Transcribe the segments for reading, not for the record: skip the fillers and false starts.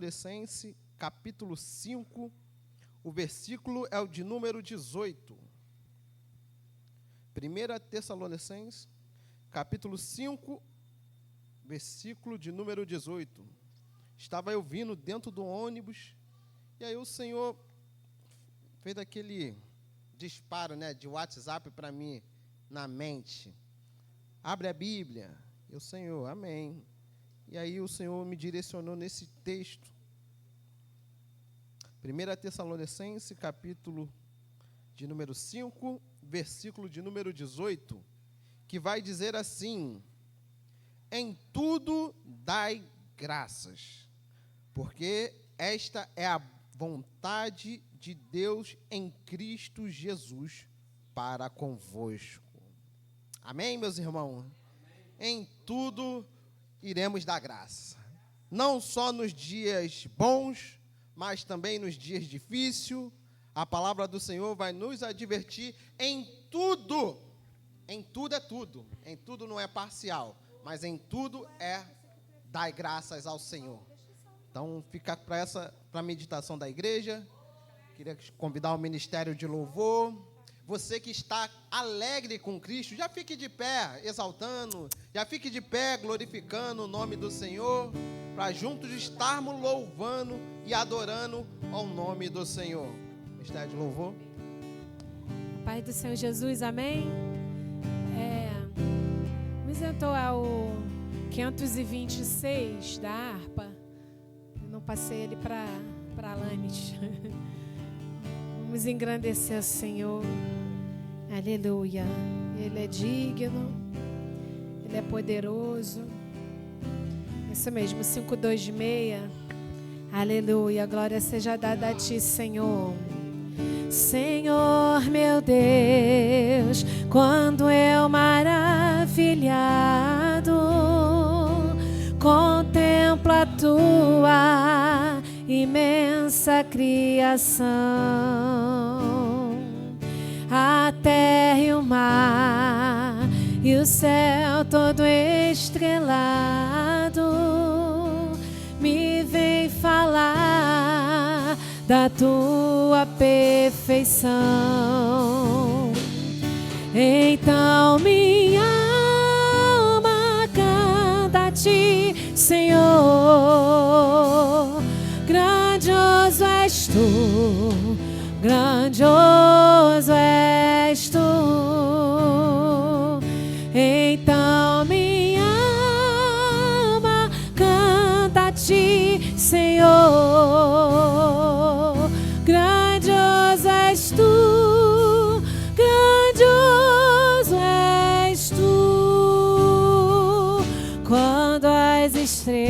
Tessalonicenses, capítulo 5, o versículo é o de número 18. 1 Tessalonicenses, capítulo 5, versículo de número 18. Estava eu vindo dentro do ônibus, e aí o Senhor fez aquele disparo, de WhatsApp para mim, na mente. Abre a Bíblia. E o Senhor, amém. E aí o Senhor me direcionou nesse texto. 1 Tessalonicenses, capítulo de número 5, versículo de número 18, que vai dizer assim: em tudo dai graças, porque esta é a vontade de Deus em Cristo Jesus para convosco. Amém, meus irmãos? Em tudo iremos dar graça, não só nos dias bons, mas também nos dias difíceis. A palavra do Senhor vai nos advertir em tudo. Em tudo é tudo, em tudo não é parcial, mas em tudo é dar graças ao Senhor. Então, fica para a meditação da igreja. Queria convidar o ministério de louvor. Você que está alegre com Cristo, já fique de pé, exaltando, já fique de pé, glorificando o nome do Senhor, para juntos estarmos louvando e adorando ao nome do Senhor. Ministério de louvor. Pai do Senhor Jesus, amém? Me isentou ao 526 da harpa. Eu não passei ele para Alanis. Vamos engrandecer o Senhor. Aleluia. Ele é digno. Ele é poderoso. Isso mesmo, 526. Aleluia. Glória seja dada a Ti, Senhor. Senhor, meu Deus, quando eu maravilhado contemplo a Tua imensa criação, a terra e o mar e o céu todo estrelado me vem falar da Tua perfeição. Então minha alma canta a Ti, Senhor. Grandioso és Tu, grandioso és Tu. Então minha alma canta a Ti, Senhor. Grandioso és Tu, grandioso és Tu. Quando as estrelas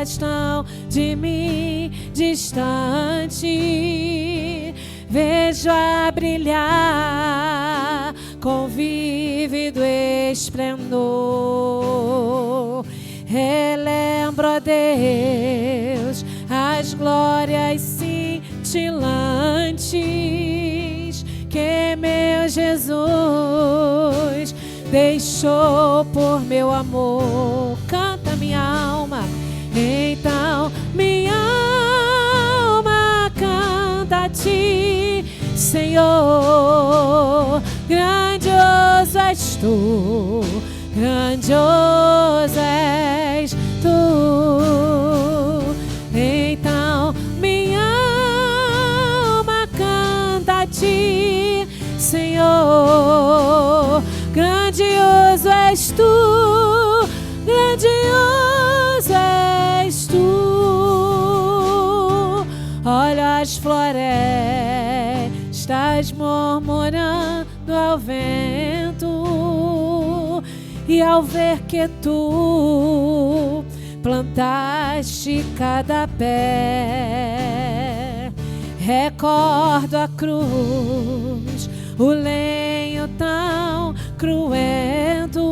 estão de mim distante, vejo a brilhar com vívido esplendor. Relembro, ó Deus, as glórias cintilantes que meu Jesus deixou por meu amor. Canta minha alma, então minha alma canta a Ti, Senhor. Grandioso és Tu, grandioso és Tu. Então minha alma canta a Ti, Senhor. Grandioso és Tu, grandioso és Tu. Olha as florestas murmurando ao vento, e ao ver que Tu plantaste cada pé, recordo a cruz, o lenho tão cruento,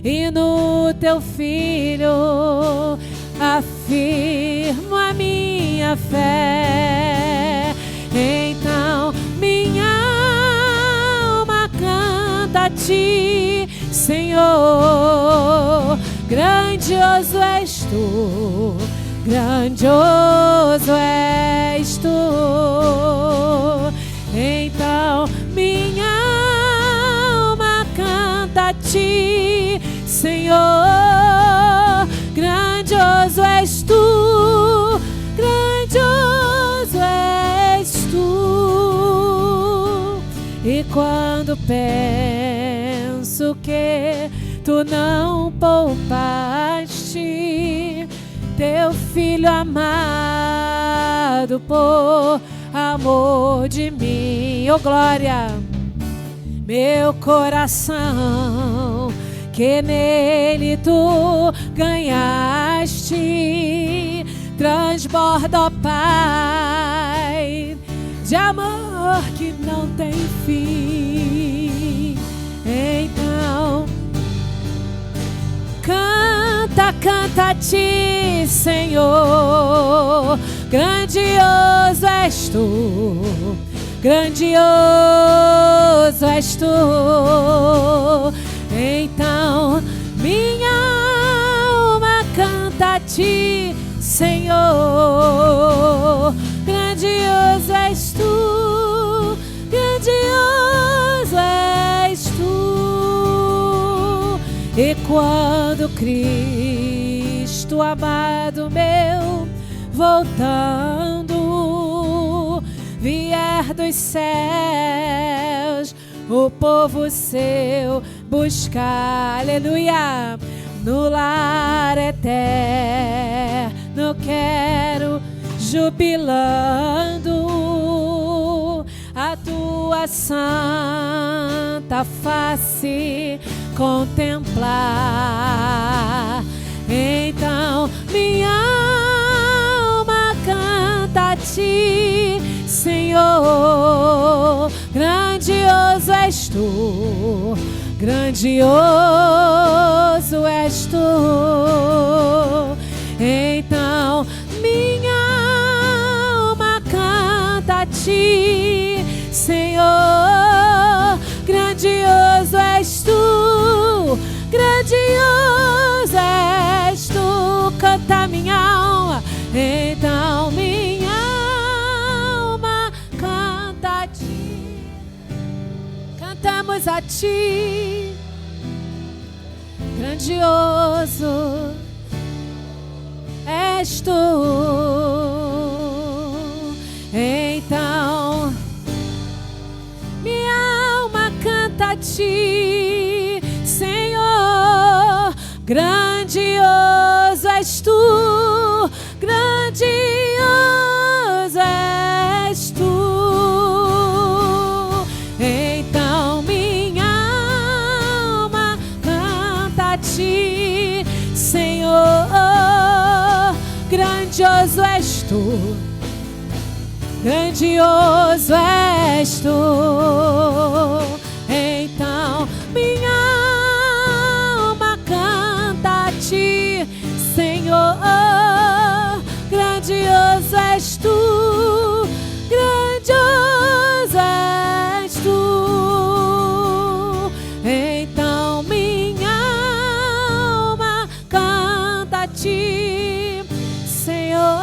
e no Teu Filho afirmo a minha fé. Então minha alma canta a Ti, Senhor. Grandioso és tu, grandioso és tu. Então minha alma canta a ti, Senhor, grandioso és tu, grandioso és tu. E quando penso que tu não poupaste teu filho amado por amor de mim, oh glória, meu coração que nele tu ganhaste transborda, ó Pai, de amor que não tem fim. Então canta a ti, Senhor, grandioso és tu, grandioso és tu. Então minha alma canta a ti, Senhor, grandioso és tu, grandioso és tu. E quando Cristo amado meu voltando vier dos céus, o povo seu buscar, aleluia, no lar eterno quero jubilando a tua santa face contemplar. Então minha alma canta a ti, Senhor, grandioso és tu, grandioso és tu. Então minha alma canta a ti, Senhor, grandioso és tu, grandioso és tu. Canta minha alma, então minha alma canta a ti, cantamos a ti, grandioso és tu. Então minha alma canta a ti, Senhor, grandioso és tu, grandioso és tu. Então minha alma canta a ti, Senhor, grandioso és tu, grandioso és tu. Então minha alma canta a ti, Senhor, grandioso és tu, grandioso és tu. Então minha alma canta a ti, Senhor,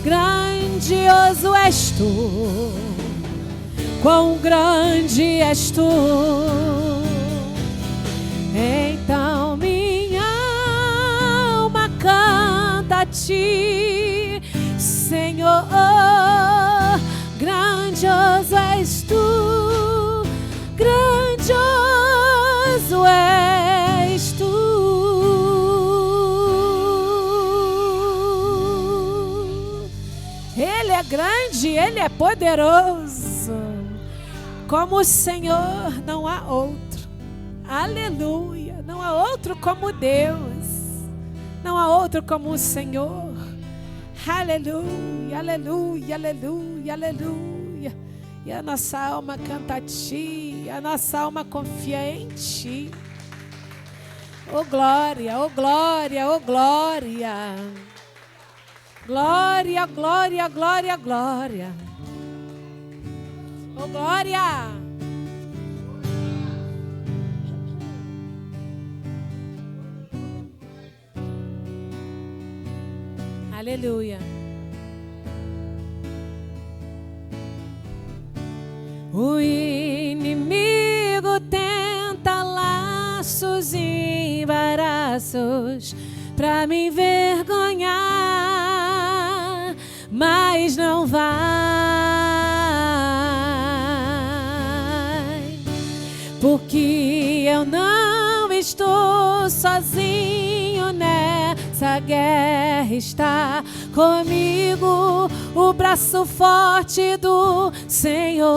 grandioso és tu, quão grande és tu. Então minha alma canta a ti, Senhor, grandioso és tu, grandioso és tu. Ele é grande, Ele é poderoso. Como o Senhor não há outro. Aleluia. Não há outro como Deus. Não há outro como o Senhor. Aleluia, aleluia, aleluia, aleluia. E a nossa alma canta a ti. A nossa alma confia em ti. Oh glória, oh glória, oh glória. Glória, glória, glória, glória. Oh glória. Aleluia. O inimigo tenta laços e embaraços pra me envergonhar, mas não vai, porque eu não estou sozinho nessa guerra, está comigo o braço forte do Senhor,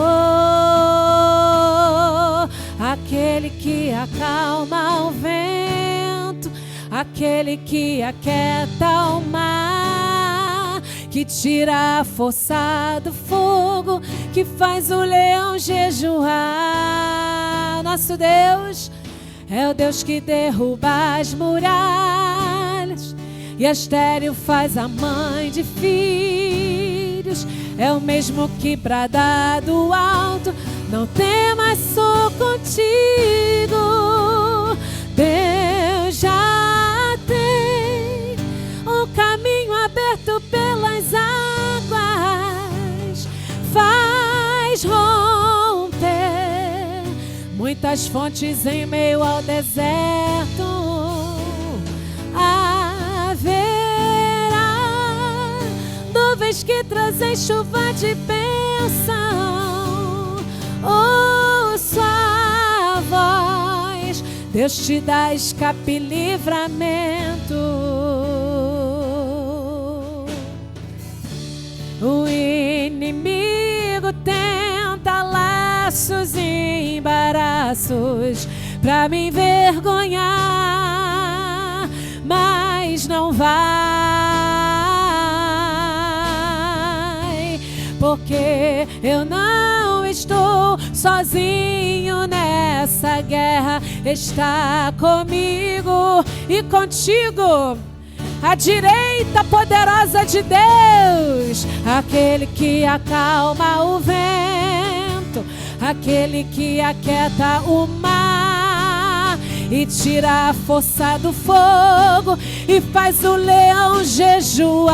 aquele que acalma o vento, aquele que aquieta o mar, que tira a força do fogo, que faz o leão jejuar. Nosso Deus é o Deus que derruba as muralhas e estéril faz a mãe de filhos. É o mesmo que brada do alto: não temas, sou contigo. Deus já tem um caminho aberto pelas águas, faz romper muitas fontes em meio ao deserto. Haverá nuvens que trazem chuva de bênção. Ouço a voz, Deus te dá escape e livramento. O inimigo tenta laços e embaraços pra me envergonhar, mas não vai, porque eu não estou sozinho nessa guerra. Está comigo e contigo a direita poderosa de Deus, aquele que acalma o vento, aquele que aquieta o mar e tira a força do fogo e faz o leão jejuar.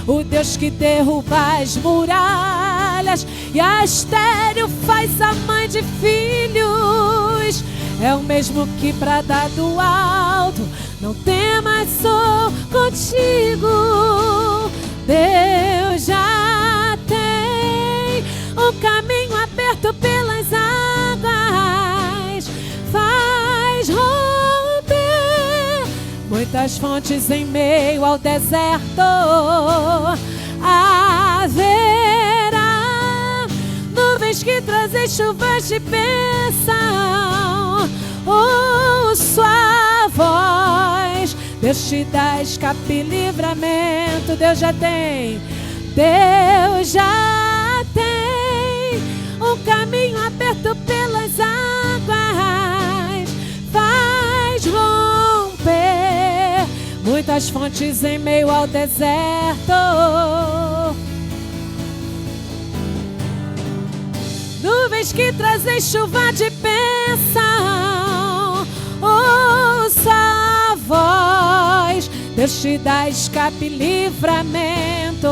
O Deus que derruba as muralhas e a estéril faz a mãe de filhos. É o mesmo que brada do alto: não temas, sou contigo. Deus já tem um caminho aberto pelas águas, faz romper muitas fontes em meio ao deserto. Haverá nuvens que trazem chuvas de bênção. Ouço a voz, Deus te dá escape e livramento. Deus já tem um caminho aberto pelas águas, faz romper muitas fontes em meio ao deserto. Nuvens que trazem chuva de bênção. Ouça a voz, Deus te dá escape e livramento.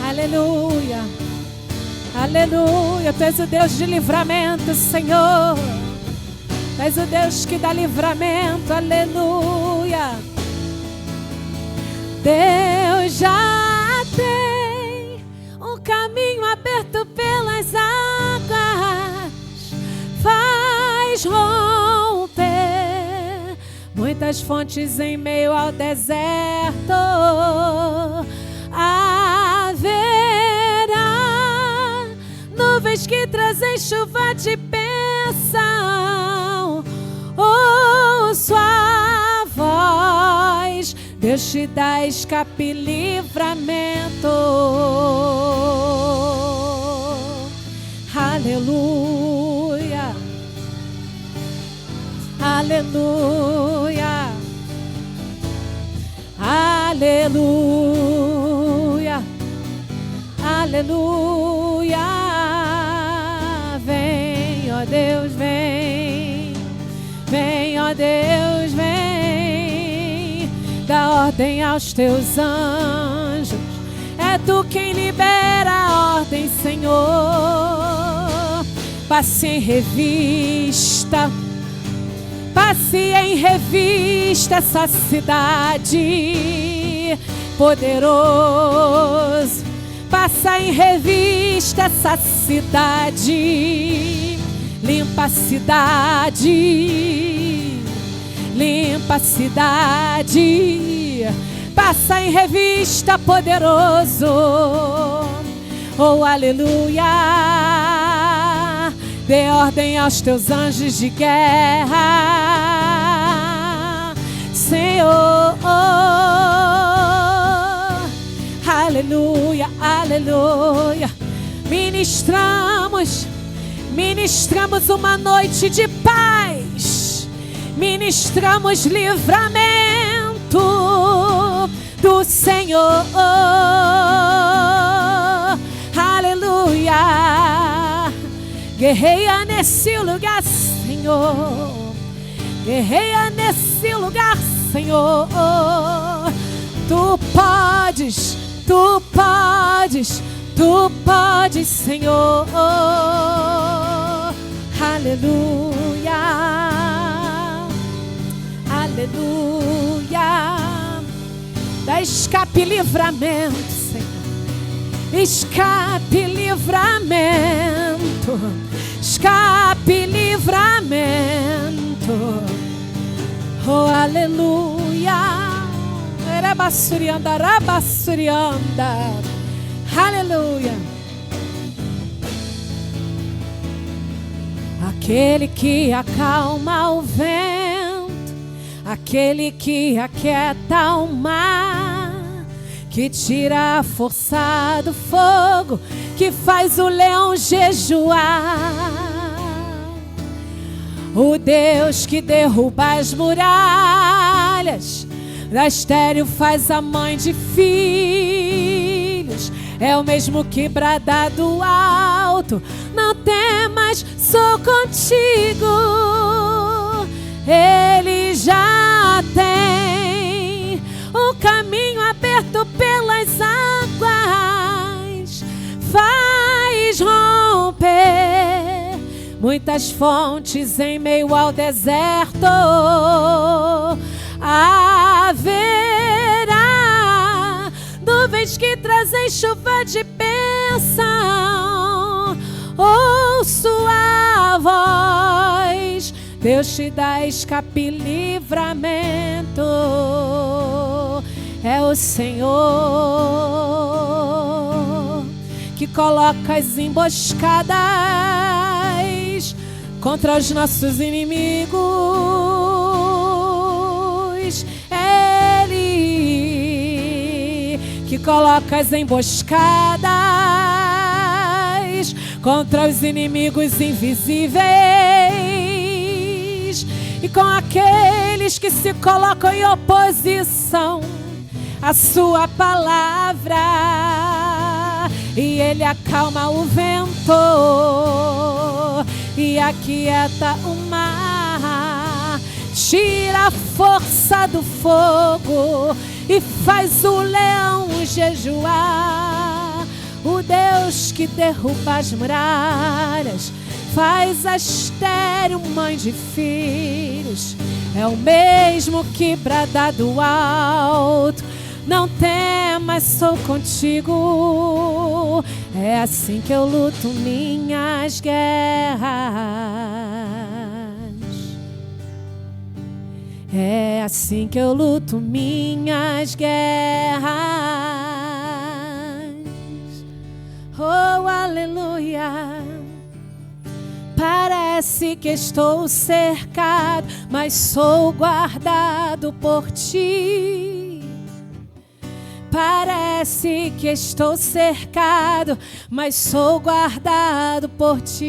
Aleluia, aleluia. Tu és o Deus de livramento, Senhor. Tu és o Deus que dá livramento, aleluia. Deus já tem um caminho aberto pelas águas, faz romper muitas fontes em meio ao deserto. Haverá nuvens que trazem chuva de bênção. Ouço a voz, Deus te dá escape e livramento. Aleluia, aleluia, aleluia, aleluia. Vem, ó Deus, vem, vem, ó Deus, vem. Dá ordem aos teus anjos, é tu quem libera a ordem, Senhor. Passe em revista, passe em revista essa cidade, poderoso. Passa em revista essa cidade, limpa a cidade, limpa a cidade. Passa em revista, poderoso. Oh, aleluia. Dê ordem aos teus anjos de guerra, Senhor. Aleluia, aleluia. Ministramos uma noite de paz. Ministramos livramento do Senhor. Aleluia. Guerreia nesse lugar, Senhor. Guerreia nesse lugar, Senhor. Tu podes, tu podes, tu podes, Senhor. Aleluia, aleluia. Dá escape e livramento, Senhor. Escape e livramento. Escape e livramento. Oh, aleluia. Rabassurianda, rabassurianda. Aleluia. Aquele que acalma o vento, aquele que aquieta o mar, que tira a força do fogo, que faz o leão jejuar. O Deus que derruba as muralhas, da estéril faz a mãe de filhos. É o mesmo que brada do alto: não temas, sou contigo. Ele já tem um caminho aberto pelas águas, faz romper muitas fontes em meio ao deserto. Haverá nuvens que trazem chuva de bênção. Ouço a voz, Deus te dá escape e livramento. É o Senhor que coloca as emboscadas contra os nossos inimigos. Ele que coloca as emboscadas contra os inimigos invisíveis e com aqueles que se colocam em oposição à sua palavra. E ele acalma o vento e aquieta o mar, tira a força do fogo e faz o leão jejuar. O Deus que derruba as muralhas, faz a estéril mãe de filhos. É o mesmo que brada do alto: não temas, sou contigo. É assim que eu luto minhas guerras. É assim que eu luto minhas guerras. Oh, aleluia. Parece que estou cercado, mas sou guardado por ti. Parece que estou cercado, mas sou guardado por ti.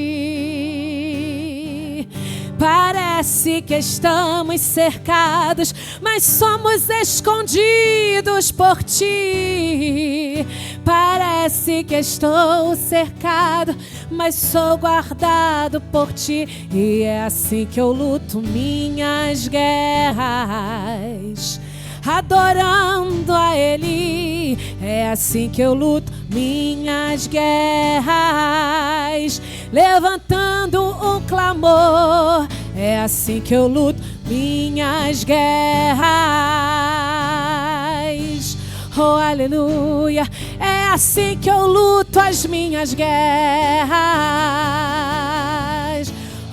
Parece que estamos cercados, mas somos escondidos por ti. Parece que estou cercado, mas sou guardado por ti. E é assim que eu luto minhas guerras, adorando a Ele. É assim que eu luto minhas guerras, levantando um clamor. É assim que eu luto minhas guerras. Oh, aleluia. É assim que eu luto as minhas guerras.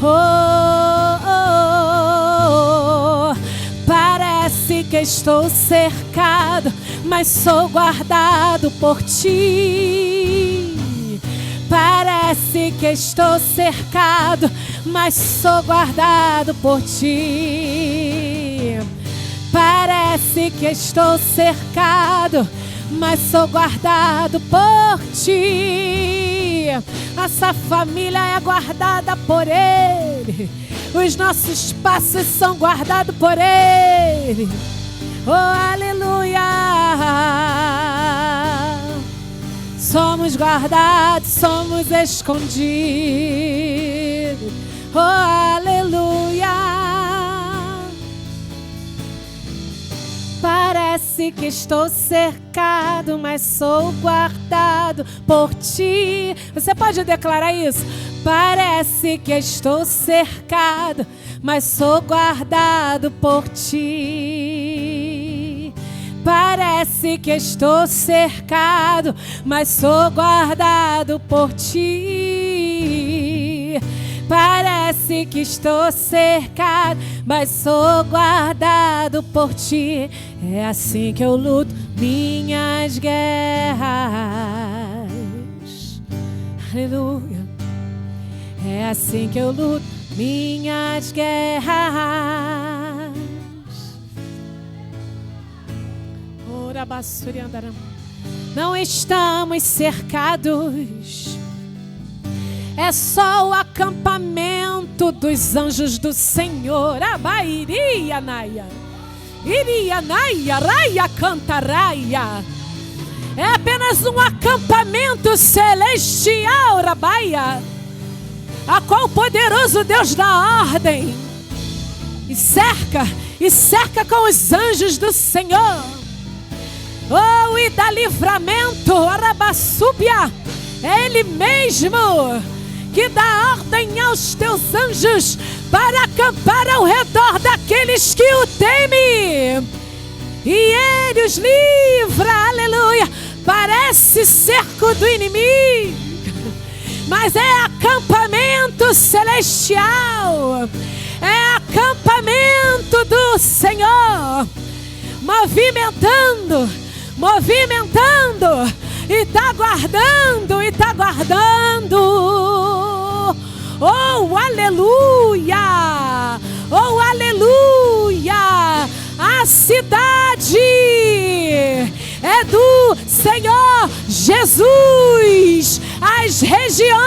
Oh, oh, oh. Parece que estou cercado, mas sou guardado por ti. Parece que estou cercado, mas sou guardado por ti. Parece que estou cercado, mas sou guardado por ti. Nossa família é guardada por Ele. Os nossos passos são guardados por Ele. Oh, aleluia. Somos guardados, somos escondidos. Oh, aleluia. Parece que estou cercado, mas sou guardado por ti. Você pode declarar isso? Parece que estou cercado, mas sou guardado por ti. Parece que estou cercado, mas sou guardado por ti. Parece que estou cercado, mas sou guardado por ti. É assim que eu luto minhas guerras. Aleluia. É assim que eu luto minhas guerras. Não estamos cercados, é só o acampamento dos anjos do Senhor. Abairia naia, iria naia, raia cantaraia. É apenas um acampamento celestial, rabaia, a qual o poderoso Deus dá ordem e cerca com os anjos do Senhor. Oh, e dá livramento, arabassúbia. É Ele mesmo que dá ordem aos teus anjos para acampar ao redor daqueles que o temem. E Ele os livra, aleluia. Parece cerco do inimigo, mas é acampamento celestial. É acampamento do Senhor, movimentando, e tá guardando, Oh, aleluia! Oh, aleluia! A cidade é do Senhor Jesus. As regiões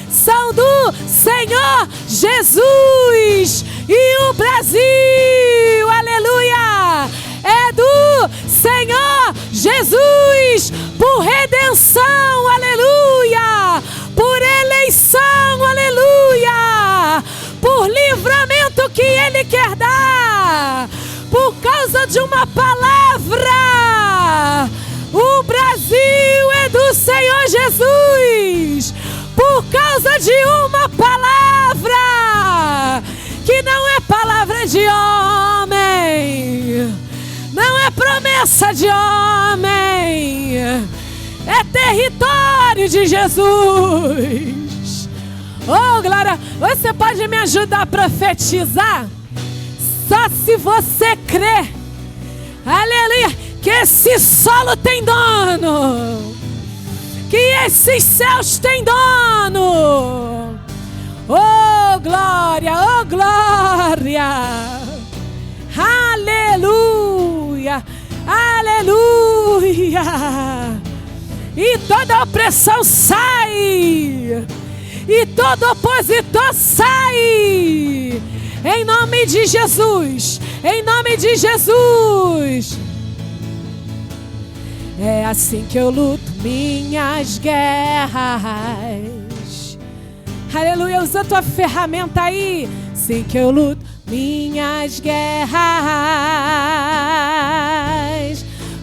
são do Senhor Jesus. E o Brasil, aleluia, é do Senhor Jesus, por redenção, aleluia, por eleição, aleluia, por livramento que Ele quer dar, por causa de uma palavra. O Brasil é do Senhor Jesus, por causa de uma palavra, que não é palavra de homem, não é promessa de homem, é território de Jesus. Oh, glória! Você pode me ajudar a profetizar? Só se você crê, aleluia, que esse solo tem dono, que esses céus têm dono. Oh, glória, oh, glória. Aleluia, aleluia. E toda opressão sai, e todo opositor sai. Em nome de Jesus, em nome de Jesus. É assim que eu luto minhas guerras. Aleluia, usa a tua ferramenta aí. Assim que eu luto minhas guerras.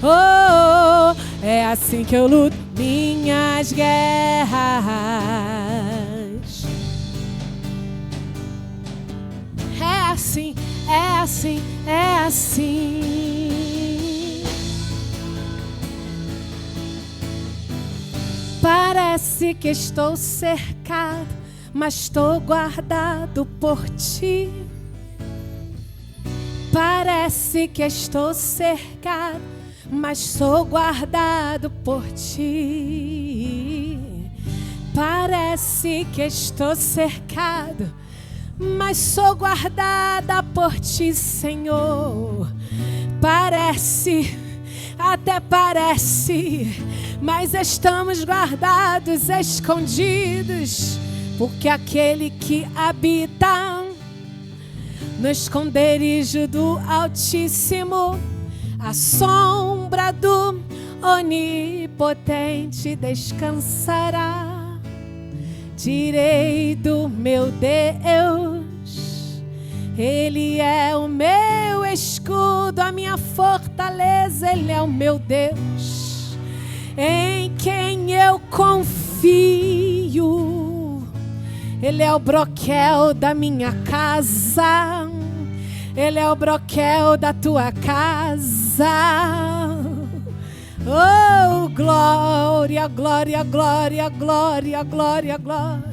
Oh, é assim que eu luto minhas guerras. É assim, é assim, é assim. Parece que estou cercado, mas estou guardado por ti. Parece que estou cercado, mas sou guardado por ti. Parece que estou cercado, mas sou guardada por ti, Senhor. Parece, até parece, mas estamos guardados, escondidos, porque aquele que habita no esconderijo do Altíssimo, a sombra do Onipotente descansará. Direi do meu Deus, Ele é o meu escudo, a minha fortaleza, Ele é o meu Deus, em quem eu confio. Ele é o broquel da minha casa, Ele é o broquel da tua casa. Oh, glória, glória, glória, glória, glória, glória.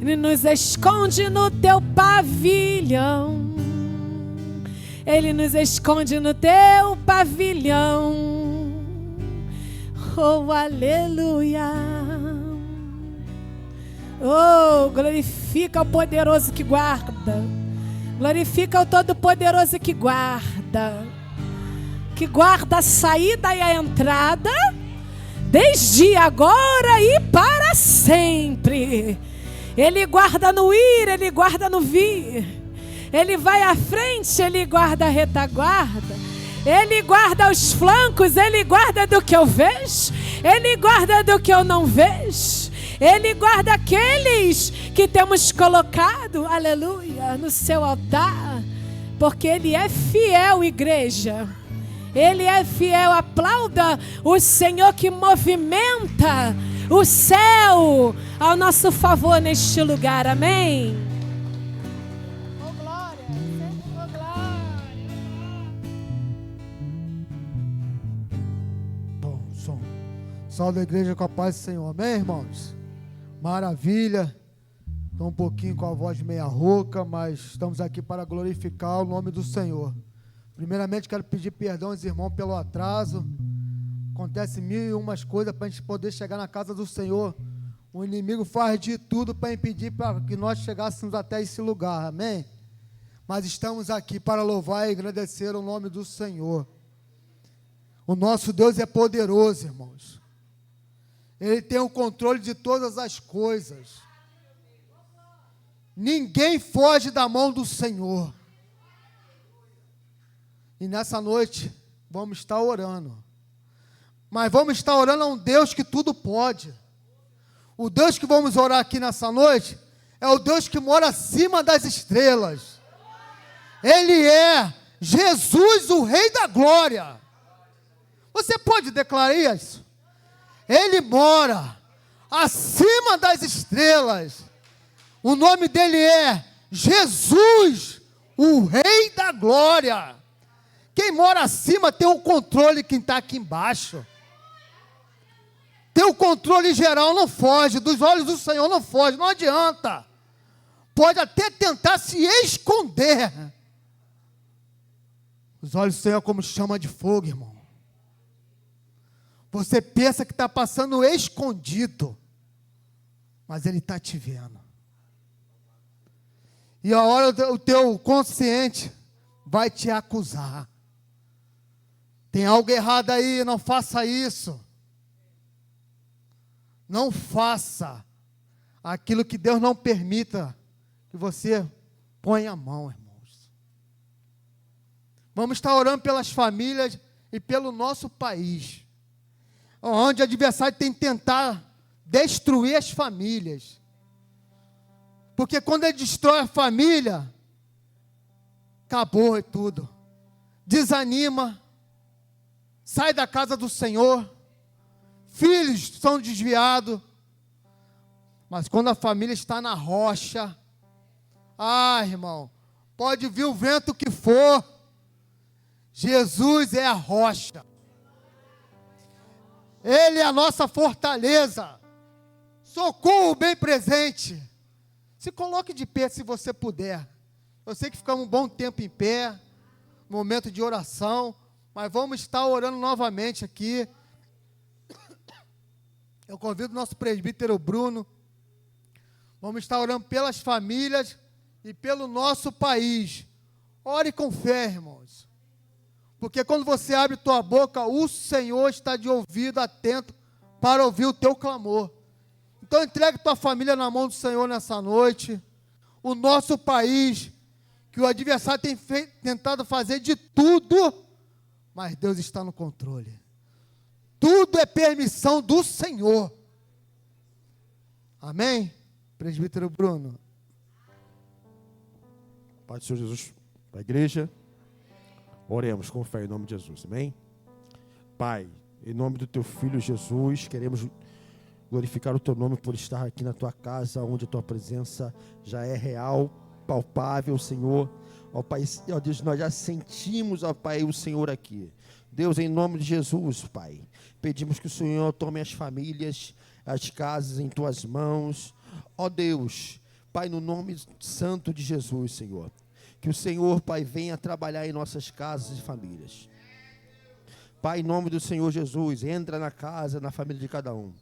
Ele nos esconde no teu pavilhão. Ele nos esconde no teu pavilhão. Oh, aleluia. Oh, glorifica o poderoso que guarda. Glorifica o todo-poderoso que guarda a saída e a entrada, desde agora e para sempre. Ele guarda no ir, Ele guarda no vir. Ele vai à frente, Ele guarda a retaguarda. Ele guarda os flancos, Ele guarda do que eu vejo, Ele guarda do que eu não vejo. Ele guarda aqueles que temos colocado, aleluia, no seu altar, porque Ele é fiel, igreja. Ele é fiel. Aplauda o Senhor que movimenta o céu ao nosso favor neste lugar. Amém. Oh, glória. Oh, glória. Bom, som. Salve a igreja com a paz do Senhor. Amém, irmãos? Maravilha. Estou um pouquinho com a voz meia rouca, mas estamos aqui para glorificar o nome do Senhor. Primeiramente, quero pedir perdão aos irmãos pelo atraso. Acontece 1001 coisas para a gente poder chegar na casa do Senhor. O inimigo faz de tudo para impedir para que nós chegássemos até esse lugar, amém? Mas estamos aqui para louvar e agradecer o nome do Senhor. O nosso Deus é poderoso, irmãos. Ele tem o controle de todas as coisas. Ninguém foge da mão do Senhor. E nessa noite, vamos estar orando. Mas vamos estar orando a um Deus que tudo pode. O Deus que vamos orar aqui nessa noite é o Deus que mora acima das estrelas. Ele é Jesus, o Rei da Glória. Você pode declarar isso? Ele mora acima das estrelas. O nome dele é Jesus, o Rei da Glória. Quem mora acima tem o controle, quem está aqui embaixo. Tem o controle geral, não foge. Dos olhos do Senhor não foge, não adianta. Pode até tentar se esconder. Os olhos do Senhor é como chama de fogo, irmão. Você pensa que está passando escondido, mas Ele está te vendo. E a hora o teu consciente vai te acusar. Tem algo errado aí, não faça isso. Não faça. aquilo que Deus não permita que você ponha a mão, irmãos. Vamos estar orando pelas famílias e pelo nosso país, onde o adversário tem tentado destruir as famílias. Porque quando ele destrói a família, acabou tudo. Desanima, sai da casa do Senhor, filhos são desviados. Mas quando a família está na rocha, irmão, pode vir o vento que for, Jesus é a rocha. Ele é a nossa fortaleza, socorro bem presente. Se coloque de pé se você puder. Eu sei que ficamos um bom tempo em pé, momento de oração, mas vamos estar orando novamente aqui. Eu convido o nosso presbítero Bruno. Vamos estar orando pelas famílias e pelo nosso país. Ore com fé, irmãos. Porque quando você abre tua boca, o Senhor está de ouvido atento para ouvir o teu clamor. Então entregue tua família na mão do Senhor nessa noite. O nosso país, que o adversário tem tentado fazer de tudo, mas Deus está no controle. Tudo é permissão do Senhor. Amém? Presbítero Bruno. Pai do Senhor Jesus, para a igreja, oremos com fé em nome de Jesus, amém? Pai, em nome do teu Filho Jesus, queremos glorificar o teu nome por estar aqui na tua casa, onde a tua presença já é real, palpável, Senhor. Ó Pai, ó Deus, nós já sentimos, ó Pai, o Senhor aqui. Deus, em nome de Jesus, Pai, pedimos que o Senhor tome as famílias, as casas em tuas mãos. Ó Deus, Pai, no nome santo de Jesus, Senhor, que o Senhor, Pai, venha trabalhar em nossas casas e famílias. Pai, em nome do Senhor Jesus, entra na casa, na família de cada um.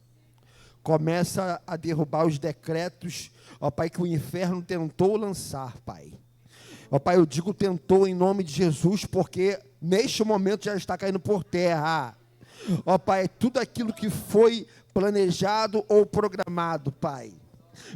Começa a derrubar os decretos, ó Pai, que o inferno tentou lançar, Pai. Ó Pai, eu digo tentou em nome de Jesus, porque neste momento já está caindo por terra. Ó Pai, tudo aquilo que foi planejado ou programado, Pai.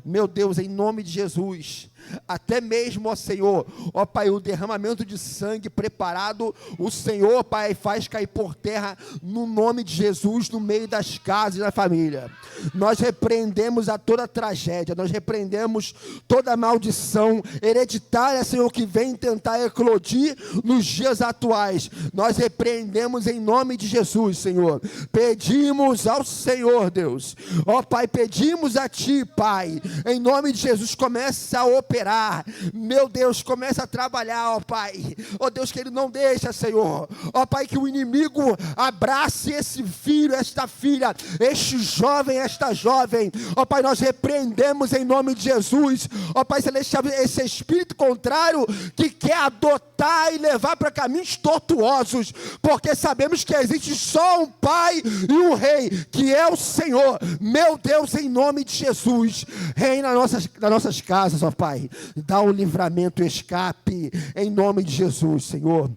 Meu Deus, em nome de Jesus, até mesmo, ó Senhor, ó Pai, o derramamento de sangue preparado, o Senhor, Pai, faz cair por terra, no nome de Jesus, no meio das casas e da família. Nós repreendemos a toda tragédia, nós repreendemos toda maldição hereditária, Senhor, que vem tentar eclodir nos dias atuais. Nós repreendemos em nome de Jesus, Senhor. Pedimos ao Senhor, Deus, ó Pai, pedimos a Ti, Pai, em nome de Jesus, começa a operar, meu Deus, começa a trabalhar, ó Pai, ó Deus, que Ele não deixa, Senhor, ó Pai, que o inimigo abrace esse filho, esta filha, este jovem, esta jovem, ó Pai, nós repreendemos em nome de Jesus, ó Pai Celestial, esse espírito contrário que quer adotar e levar para caminhos tortuosos, porque sabemos que existe só um Pai e um Rei, que é o Senhor, meu Deus, em nome de Jesus, reina nas nossas casas, ó Pai, dá o livramento, o escape, em nome de Jesus, Senhor.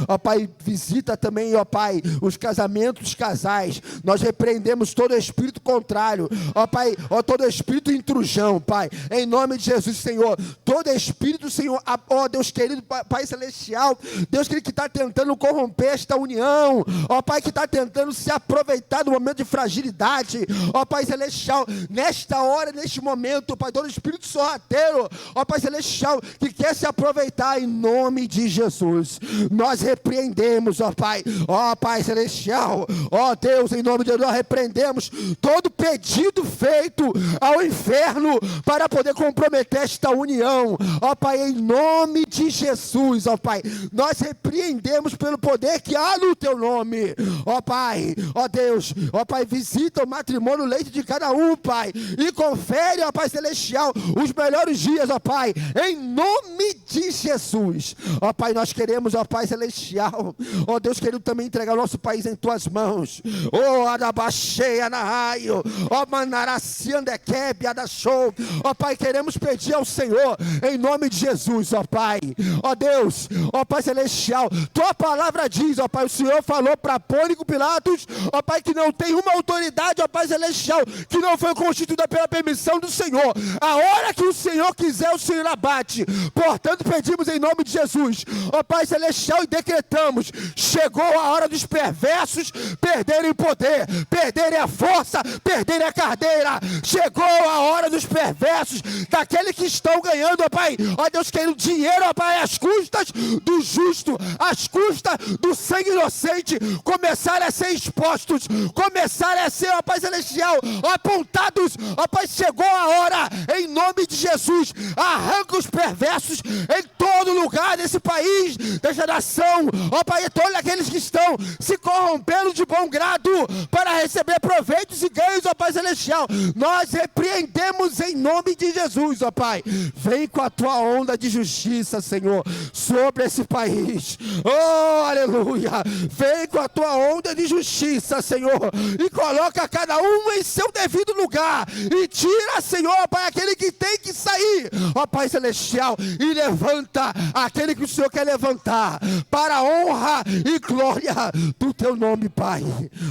Ó Pai, visita também, ó Pai, os casamentos dos casais. Nós repreendemos todo espírito contrário, ó Pai, ó todo espírito intrusão, Pai, em nome de Jesus, Senhor. Todo espírito, Senhor, ó Deus querido, Pai Celestial, Deus querido, que está tentando corromper esta união, ó Pai, que está tentando se aproveitar do momento de fragilidade, ó Pai Celestial, nesta hora, neste momento, Pai, todo espírito sorrateiro, ó Pai Celestial, que quer se aproveitar, em nome de Jesus, nós repreendemos, ó Pai Celestial, ó Deus, em nome de Deus, nós repreendemos todo pedido feito ao inferno para poder comprometer esta união, ó Pai, em nome de Jesus, ó Pai, nós repreendemos pelo poder que há no Teu nome, ó Pai, ó Deus, ó Pai, visita o matrimônio, o leito de cada um, Pai, e confere, ó Pai Celestial, os melhores dias, ó Pai, em nome de Jesus. Ó Pai, nós queremos, ó Pai celestial, ó Deus, querendo também entregar o nosso país em tuas mãos. Ó Adabaxeia na raio, ó Manaraciandequebe, Adachou. Ó Pai, queremos pedir ao Senhor, em nome de Jesus, ó Pai. Ó Deus, ó Pai celestial, tua palavra diz, ó Pai, o Senhor falou para Pôncio Pilatos, ó Pai, que não tem uma autoridade, ó Pai celestial, que não foi constituída pela permissão do Senhor. A hora que o Senhor quiser, o Senhor abate. Portanto, pedimos em nome de Jesus, ó Pai celestial, e decretamos: chegou a hora dos perversos perderem poder, perderem a força, perderem a carteira. Chegou a hora dos perversos, daqueles que estão ganhando, ó Pai, ó Deus, querendo dinheiro, ó Pai, às custas do justo, às custas do sangue inocente, começarem a ser expostos, começarem a ser, ó Pai celestial, apontados. Ó Pai, chegou a hora, em nome de Jesus, arranca os perversos em todo lugar desse país, dessa nação, ó Pai, todos aqueles que estão se corrompendo de bom grado para receber proveitos e ganhos, ó Pai celestial, nós repreendemos em nome de Jesus, ó Pai. Vem com a tua onda de justiça, Senhor, sobre esse país. Oh, aleluia. Vem com a tua onda de justiça, Senhor, e coloca cada um em seu devido lugar, e tira, Senhor, ó Pai, aquele que tem que sair, ó Pai celestial, e levanta aquele que o Senhor quer levantar, para a honra e glória do teu nome, Pai.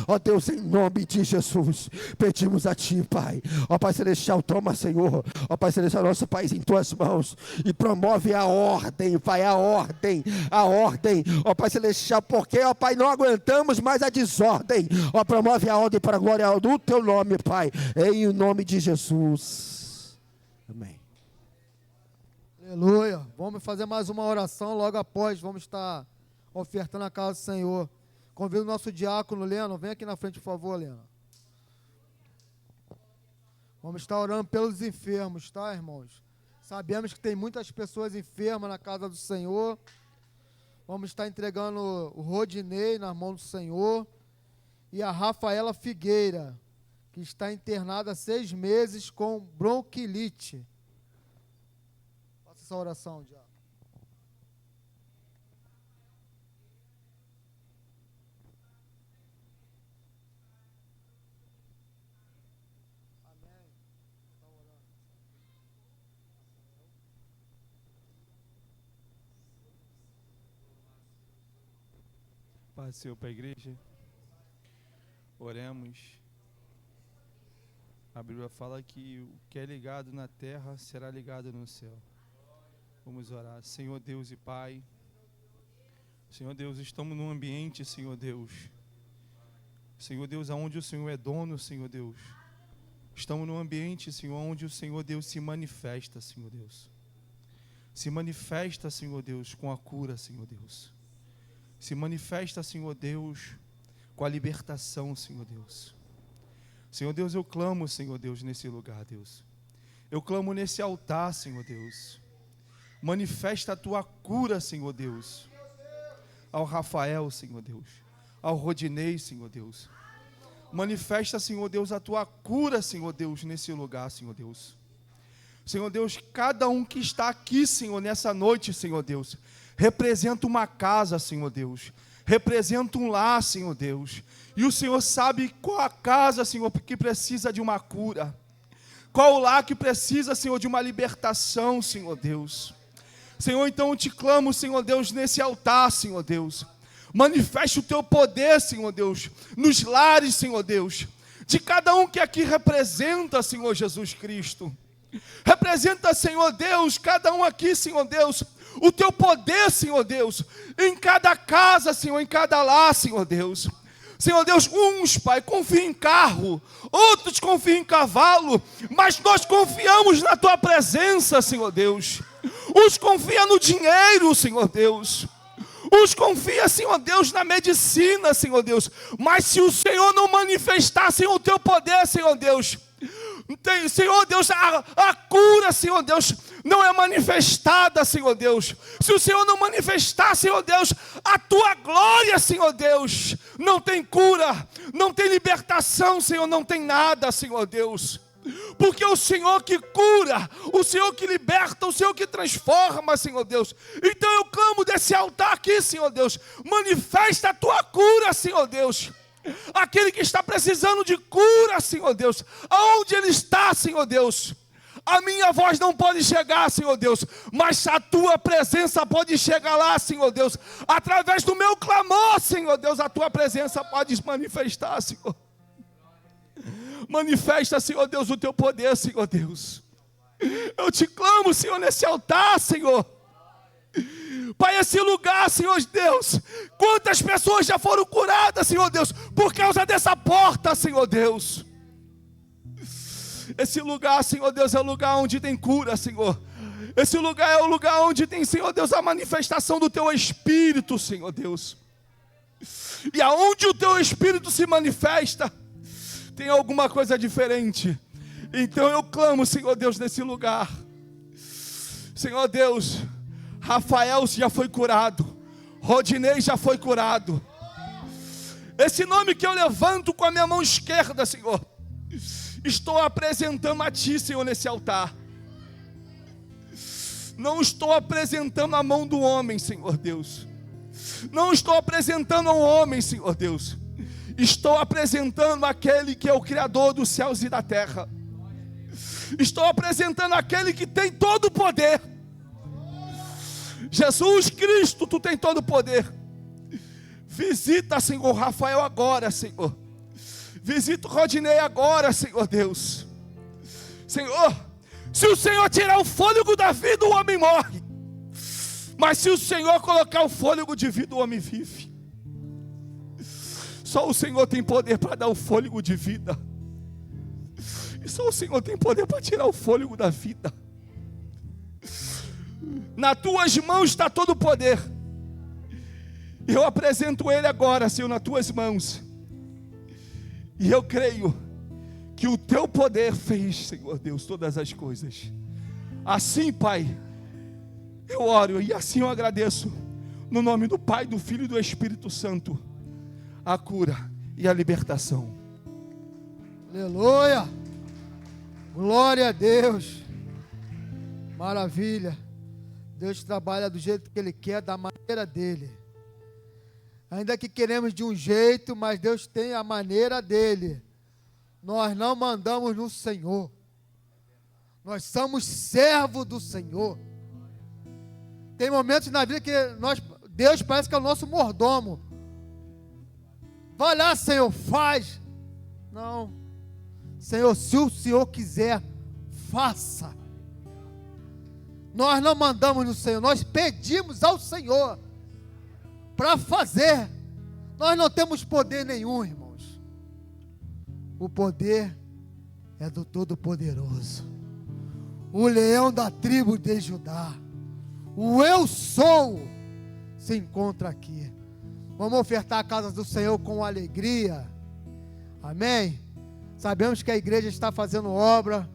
Ó Deus, em nome de Jesus, pedimos a ti, Pai. Ó Pai celestial, toma, Senhor, ó Pai celestial, nosso país em tuas mãos, e promove a ordem, Pai, a ordem, ó Pai celestial, porque, ó Pai, não aguentamos mais a desordem. Ó, promove a ordem para a glória do teu nome, Pai, em nome de Jesus. Amém. Aleluia. Vamos fazer mais uma oração. Logo após, vamos estar ofertando a casa do Senhor. Convido o nosso diácono, Leno. Vem aqui na frente, por favor, Leno. Vamos estar orando pelos enfermos, tá, irmãos? Sabemos que tem muitas pessoas enfermas na casa do Senhor. Vamos estar entregando o Rodinei na mão do Senhor. E a Rafaela Figueira, que está internada há 6 meses com bronquilite. Faça essa oração, diácono. Amém. Está orando. Paz do Senhor para a igreja. Oremos. A Bíblia fala que o que é ligado na terra será ligado no céu. Vamos orar. Senhor Deus e Pai, Senhor Deus, estamos num ambiente, Senhor Deus, aonde o Senhor é dono, Senhor Deus. Estamos num ambiente, Senhor, onde o Senhor Deus se manifesta, Senhor Deus. Se manifesta, Senhor Deus, com a cura, Senhor Deus. Se manifesta, Senhor Deus, com a libertação, Senhor Deus. Senhor Deus, eu clamo, Senhor Deus, nesse lugar, Deus. Eu clamo nesse altar, Senhor Deus. Manifesta a tua cura, Senhor Deus. Ao Rafael, Senhor Deus. Ao Rodinei, Senhor Deus. Manifesta, Senhor Deus, a tua cura, Senhor Deus, nesse lugar, Senhor Deus. Senhor Deus, cada um que está aqui, Senhor, nessa noite, Senhor Deus, representa uma casa, Senhor Deus. Representa um lar, Senhor Deus. E o Senhor sabe qual a casa, Senhor, que precisa de uma cura. Qual o lar que precisa, Senhor, de uma libertação, Senhor Deus. Senhor, então eu te clamo, Senhor Deus, nesse altar, Senhor Deus. Manifeste o teu poder, Senhor Deus, nos lares, Senhor Deus, de cada um que aqui representa, Senhor Jesus Cristo. Representa, Senhor Deus, cada um aqui, Senhor Deus, o teu poder, Senhor Deus, em cada casa, Senhor, em cada lar, Senhor Deus. Senhor Deus, uns, Pai, confiam em carro, outros confiam em cavalo, mas nós confiamos na tua presença, Senhor Deus. Uns confiam no dinheiro, Senhor Deus. Uns confiam, Senhor Deus, na medicina, Senhor Deus. Mas se o Senhor não manifestar, Senhor, o teu poder, Senhor Deus, Senhor Deus, a cura, Senhor Deus, não é manifestada, Senhor Deus. Se o Senhor não manifestar, Senhor Deus, a tua glória, Senhor Deus, não tem cura, não tem libertação, Senhor, não tem nada, Senhor Deus. Porque o Senhor que cura, o Senhor que liberta, o Senhor que transforma, Senhor Deus. Então eu clamo desse altar aqui, Senhor Deus, manifesta a tua cura, Senhor Deus. Aquele que está precisando de cura, Senhor Deus, aonde ele está, Senhor Deus. A minha voz não pode chegar, Senhor Deus, mas a tua presença pode chegar lá, Senhor Deus. Através do meu clamor, Senhor Deus, a tua presença pode se manifestar, Senhor. Manifesta, Senhor Deus, o teu poder, Senhor Deus. Eu te clamo, Senhor, nesse altar, Senhor. Pai, esse lugar, Senhor Deus, quantas pessoas já foram curadas, Senhor Deus, por causa dessa porta, Senhor Deus. Esse lugar, Senhor Deus, é o lugar onde tem cura, Senhor. Esse lugar é o lugar onde tem, Senhor Deus, a manifestação do teu Espírito, Senhor Deus. E aonde o teu Espírito se manifesta, tem alguma coisa diferente. Então eu clamo, Senhor Deus, nesse lugar. Senhor Deus, Rafael já foi curado, Rodinei já foi curado. Esse nome que eu levanto com a minha mão esquerda, Senhor, estou apresentando a Ti, Senhor, nesse altar. Não estou apresentando a mão do homem, Senhor Deus. Não estou apresentando ao homem, Senhor Deus. Estou apresentando aquele que é o Criador dos céus e da terra. Estou apresentando aquele que tem todo o poder. Jesus Cristo, Tu tem todo o poder. Visita, Senhor, Rafael agora, Senhor. Visita o Rodinei agora, Senhor Deus. Senhor, se o Senhor tirar o fôlego da vida, o homem morre. Mas se o Senhor colocar o fôlego de vida, o homem vive. Só o Senhor tem poder para dar o fôlego de vida. E só o Senhor tem poder para tirar o fôlego da vida. Nas Tuas mãos está todo o poder. Eu apresento Ele agora, Senhor, nas Tuas mãos. E eu creio que o Teu poder fez, Senhor Deus, todas as coisas. Assim, Pai, eu oro e assim eu agradeço. No nome do Pai, do Filho e do Espírito Santo, a cura e a libertação. Aleluia! Glória a Deus! Maravilha! Deus trabalha do jeito que Ele quer, da maneira dEle. Ainda que queremos de um jeito, mas Deus tem a maneira dEle. Nós não mandamos no Senhor. Nós somos servos do Senhor. Tem momentos na vida que Deus parece que é o nosso mordomo. Vai lá, Senhor, faz. Não. Senhor, se o Senhor quiser, faça. Nós não mandamos no Senhor, nós pedimos ao Senhor para fazer. Nós não temos poder nenhum, irmãos. O poder é do Todo-Poderoso. O leão da tribo de Judá. O eu sou se encontra aqui. Vamos ofertar a casa do Senhor com alegria. Amém? Sabemos que a igreja está fazendo obra.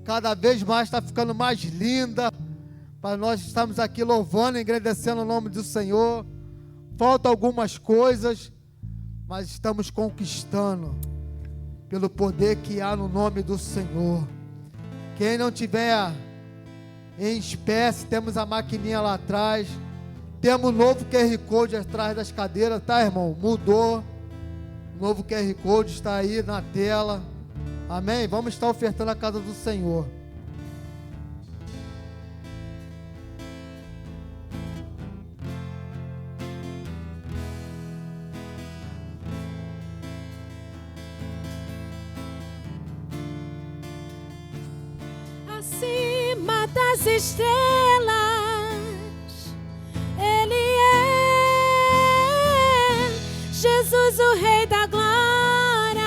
Cada vez mais está ficando mais linda. Para nós estamos aqui louvando e agradecendo o nome do Senhor. Faltam algumas coisas, mas estamos conquistando pelo poder que há no nome do Senhor. Quem não tiver em espécie, temos a maquininha lá atrás. Temos o novo QR Code atrás das cadeiras, tá, irmão? Mudou. O novo QR Code está aí na tela. Amém? Vamos estar ofertando a casa do Senhor. Acima das estrelas, Ele é Jesus, o Rei da Glória.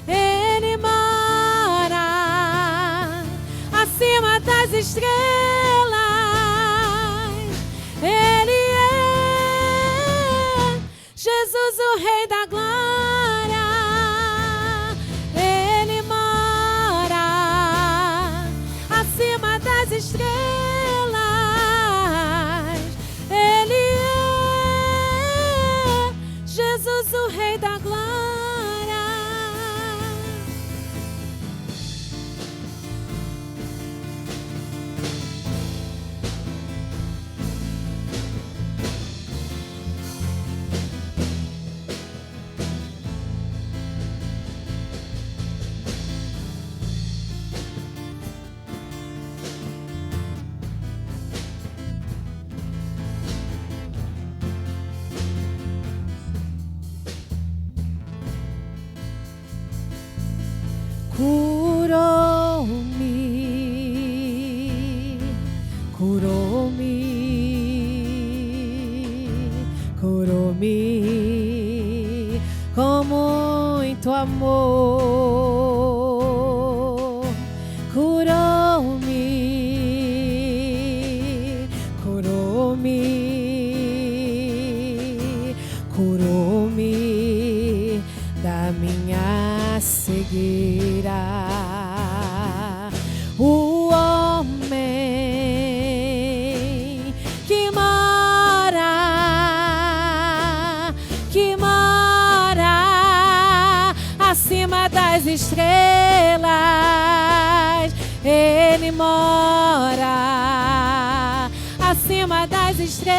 Ele mora acima das estrelas. Ele é Jesus, o Rei da Glória. Estrelas, Ele é Jesus, o Rei da Glória. curou-me com muito amor, curou-me, curou-me, curou-me da minha cegueira. O homem que mora acima das estrelas, ele mora acima das estrelas,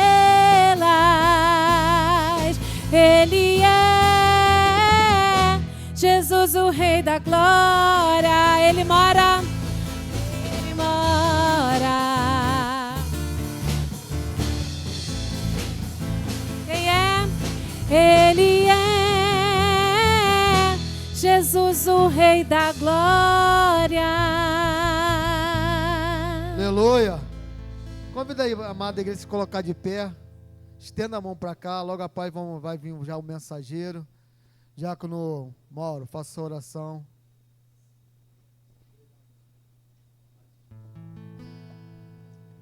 ele é Jesus, o Rei da Glória, ele mora. Quem é? Ele é Jesus, o Rei da Glória. Aleluia. Convida aí, amada igreja, se colocar de pé. Estenda a mão para cá. Logo após vai vir já o mensageiro. Diácono Mauro, faça a oração.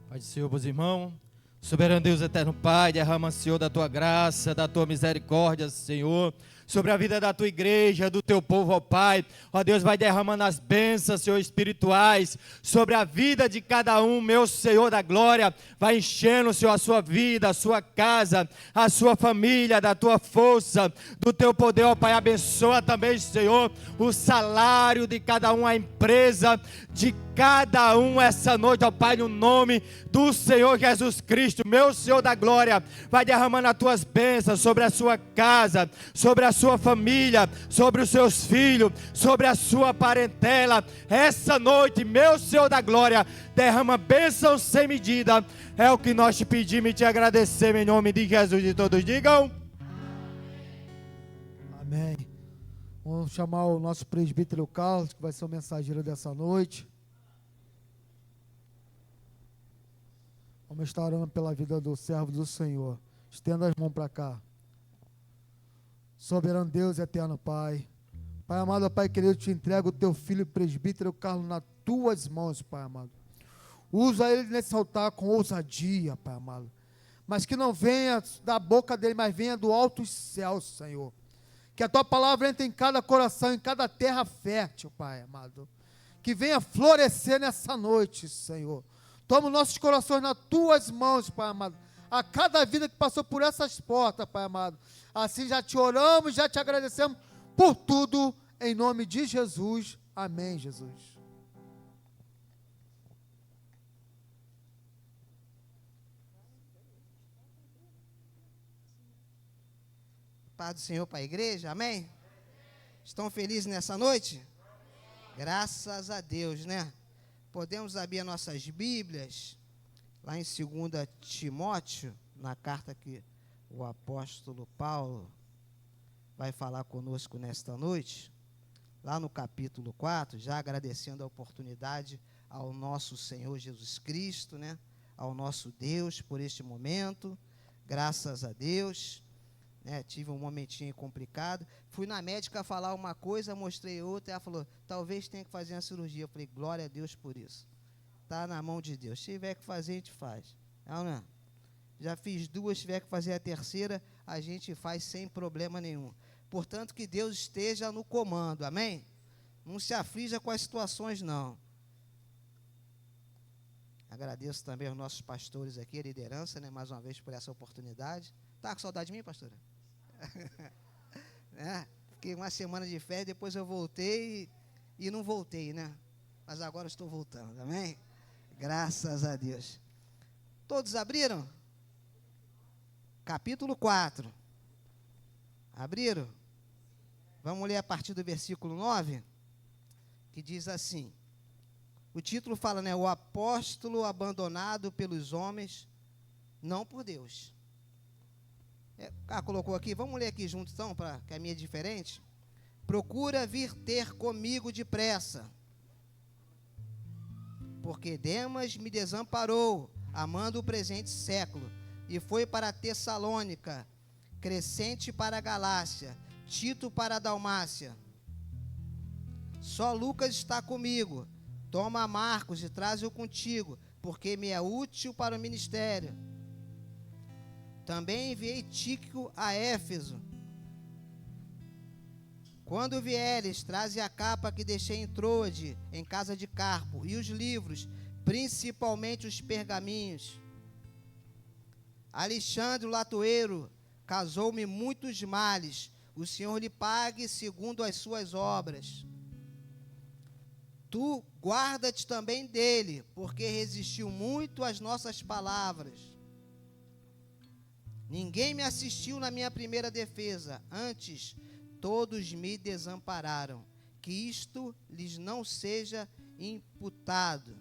Pai do Senhor, meus irmãos, soberano Deus, eterno Pai, derrama, Senhor, da tua graça, da tua misericórdia, Senhor, sobre a vida da tua igreja, do teu povo, ó Pai. Ó Deus, vai derramando as bênçãos, Senhor, espirituais, sobre a vida de cada um, meu Senhor da glória. Vai enchendo, Senhor, a sua vida, a sua casa, a sua família, da tua força, do teu poder, ó Pai. Abençoa também, Senhor, o salário de cada um, a empresa de cada um essa noite, ó Pai, no nome do Senhor Jesus Cristo, meu Senhor da glória. Vai derramando as tuas bênçãos sobre a sua casa, sobre a sua família, sobre os seus filhos, sobre a sua parentela. Essa noite, meu Senhor da glória, derrama bênçãos sem medida. É o que nós te pedimos e te agradecemos em nome de Jesus. E todos digam Amém. Vamos chamar o nosso presbítero Carlos, que vai ser o mensageiro dessa noite. Vamos estar orando pela vida do servo do Senhor. Estenda as mãos para cá. Soberano Deus, eterno Pai. Pai amado, Pai querido, te entrego o teu filho presbítero Carlos nas tuas mãos, Pai amado. Usa ele nesse altar com ousadia, Pai amado. Mas que não venha da boca dele, mas venha do alto céu, Senhor. Que a tua palavra entre em cada coração, em cada terra fértil, Pai amado. Que venha florescer nessa noite, Senhor. Toma os nossos corações nas tuas mãos, Pai amado. A cada vida que passou por essas portas, Pai amado. Assim já te oramos, já te agradecemos por tudo, em nome de Jesus. Amém, Jesus. Paz do Senhor para a igreja, amém? Estão felizes nessa noite? Graças a Deus, né? Podemos abrir nossas Bíblias, lá em 2 Timóteo, na carta que o apóstolo Paulo vai falar conosco nesta noite, lá no capítulo 4, já agradecendo a oportunidade ao nosso Senhor Jesus Cristo, né? Ao nosso Deus por este momento, graças a Deus. Tive um momentinho complicado, fui na médica falar uma coisa, mostrei outra, ela falou, talvez tenha que fazer uma cirurgia. Eu falei, glória a Deus por isso, está na mão de Deus, se tiver que fazer, a gente faz. Não, não. Já fiz duas, se tiver que fazer a terceira, a gente faz sem problema nenhum. Portanto, que Deus esteja no comando, amém? Não se aflija com as situações, não. Agradeço também aos nossos pastores aqui, a liderança, né, mais uma vez por essa oportunidade. Tá com saudade de mim, pastora? Fiquei uma semana de férias, depois eu voltei e não voltei, né? Mas agora estou voltando, amém? Graças a Deus. Todos abriram? Capítulo 4. Abriram? Vamos ler a partir do versículo 9, que diz assim. O título fala, né? O apóstolo abandonado pelos homens, não por Deus. Colocou aqui, vamos ler aqui juntos então, que a minha é diferente. Procura vir ter comigo depressa, porque Demas me desamparou, amando o presente século, e foi para Tessalônica, Crescente para a Galácia, Tito para a Dalmácia. Só Lucas está comigo. Toma Marcos e traze-o contigo, porque me é útil para o ministério. Também enviei Tíquico a Éfeso. Quando vieres, traze a capa que deixei em Troade, em casa de Carpo, e os livros, principalmente os pergaminhos. Alexandre, o latoeiro, causou-me muitos males. O Senhor lhe pague segundo as suas obras. Tu guarda-te também dele, porque resistiu muito às nossas palavras. Ninguém me assistiu na minha primeira defesa, antes todos me desampararam. Que isto lhes não seja imputado.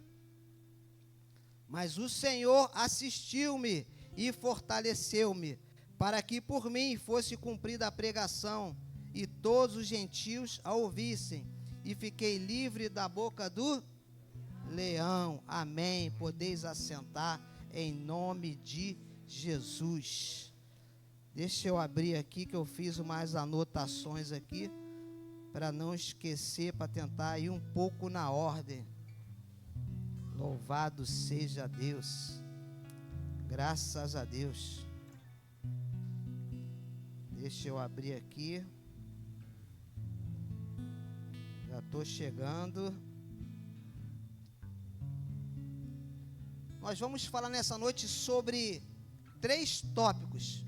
Mas o Senhor assistiu-me e fortaleceu-me, para que por mim fosse cumprida a pregação, e todos os gentios a ouvissem, e fiquei livre da boca do leão. Amém. Podeis assentar em nome de Jesus. Deixa eu abrir aqui, que eu fiz umas anotações aqui, para não esquecer, para tentar ir um pouco na ordem. Louvado seja Deus. Graças a Deus. Deixa eu abrir aqui. Já estou chegando. Nós vamos falar nessa noite sobre 3 tópicos.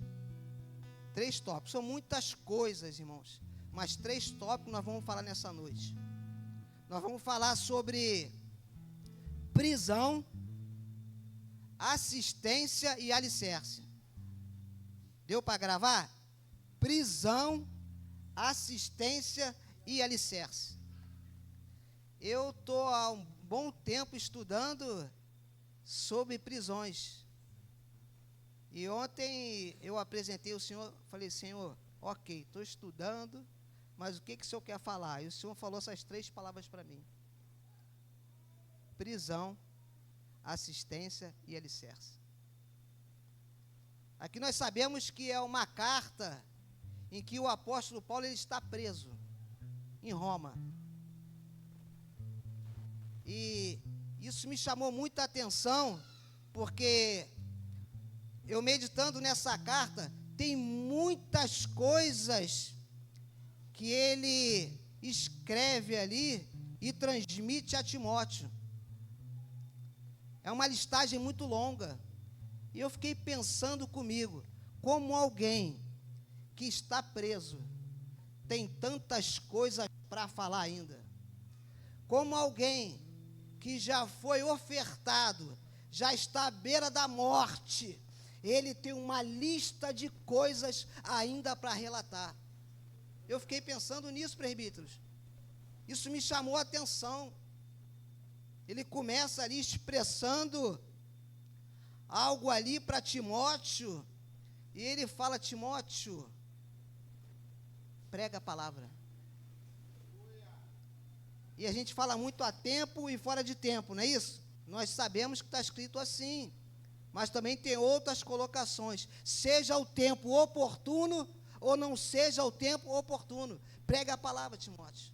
3 tópicos. São muitas coisas, irmãos, mas 3 tópicos nós vamos falar nessa noite. Nós vamos falar sobre prisão, assistência e alicerce. Deu para gravar? Prisão, assistência e alicerce. Eu estou há um bom tempo estudando sobre prisões. E ontem eu apresentei o Senhor, falei: Senhor, ok, estou estudando, mas o que o Senhor quer falar? E o Senhor falou essas 3 palavras para mim: prisão, assistência e alicerce. Aqui nós sabemos que é uma carta em que o apóstolo Paulo ele está preso em Roma. E isso me chamou muita atenção, porque eu meditando nessa carta, tem muitas coisas que ele escreve ali e transmite a Timóteo. É uma listagem muito longa. E eu fiquei pensando comigo, como alguém que está preso tem tantas coisas para falar ainda. Como alguém que já foi ofertado, já está à beira da morte, ele tem uma lista de coisas ainda para relatar. Eu fiquei pensando nisso, presbíteros. Isso me chamou a atenção. Ele começa ali expressando algo ali para Timóteo, e ele fala: Timóteo, prega a palavra. E a gente fala muito a tempo e fora de tempo, não é isso? Nós sabemos que está escrito assim, mas também tem outras colocações. Seja o tempo oportuno ou não seja o tempo oportuno, prega a palavra, Timóteo.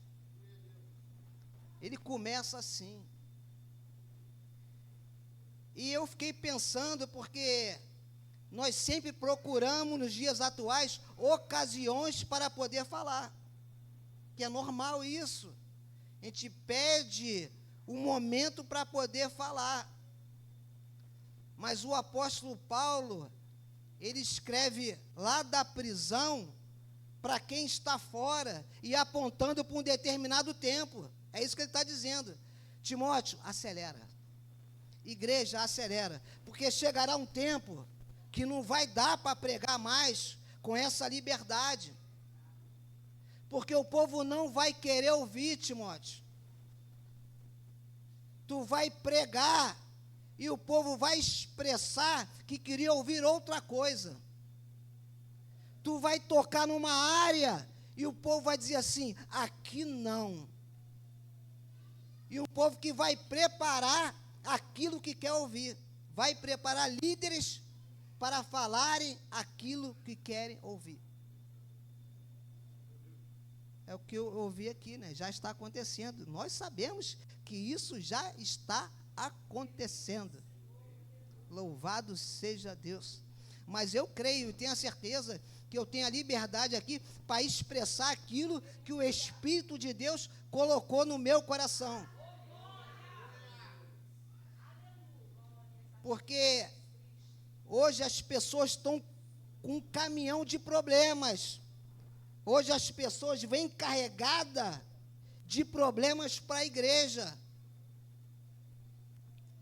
Ele começa assim. E eu fiquei pensando, porque nós sempre procuramos nos dias atuais ocasiões para poder falar, que é normal isso. A gente pede um momento para poder falar. Mas o apóstolo Paulo, ele escreve lá da prisão para quem está fora e apontando para um determinado tempo. É isso que ele está dizendo. Timóteo, acelera. Igreja, acelera. Porque chegará um tempo que não vai dar para pregar mais com essa liberdade. Porque o povo não vai querer ouvir, Timóteo. Tu vai pregar e o povo vai expressar que queria ouvir outra coisa. Tu vai tocar numa área e o povo vai dizer assim: aqui não. E o povo que vai preparar aquilo que quer ouvir, vai preparar líderes para falarem aquilo que querem ouvir. É o que eu ouvi aqui, né? Já está acontecendo. Nós sabemos que isso já está acontecendo. Louvado seja Deus. Mas eu creio e tenho a certeza que eu tenho a liberdade aqui para expressar aquilo que o Espírito de Deus colocou no meu coração. Porque hoje as pessoas estão com um caminhão de problemas. Hoje as pessoas vêm carregadas de problemas para a igreja.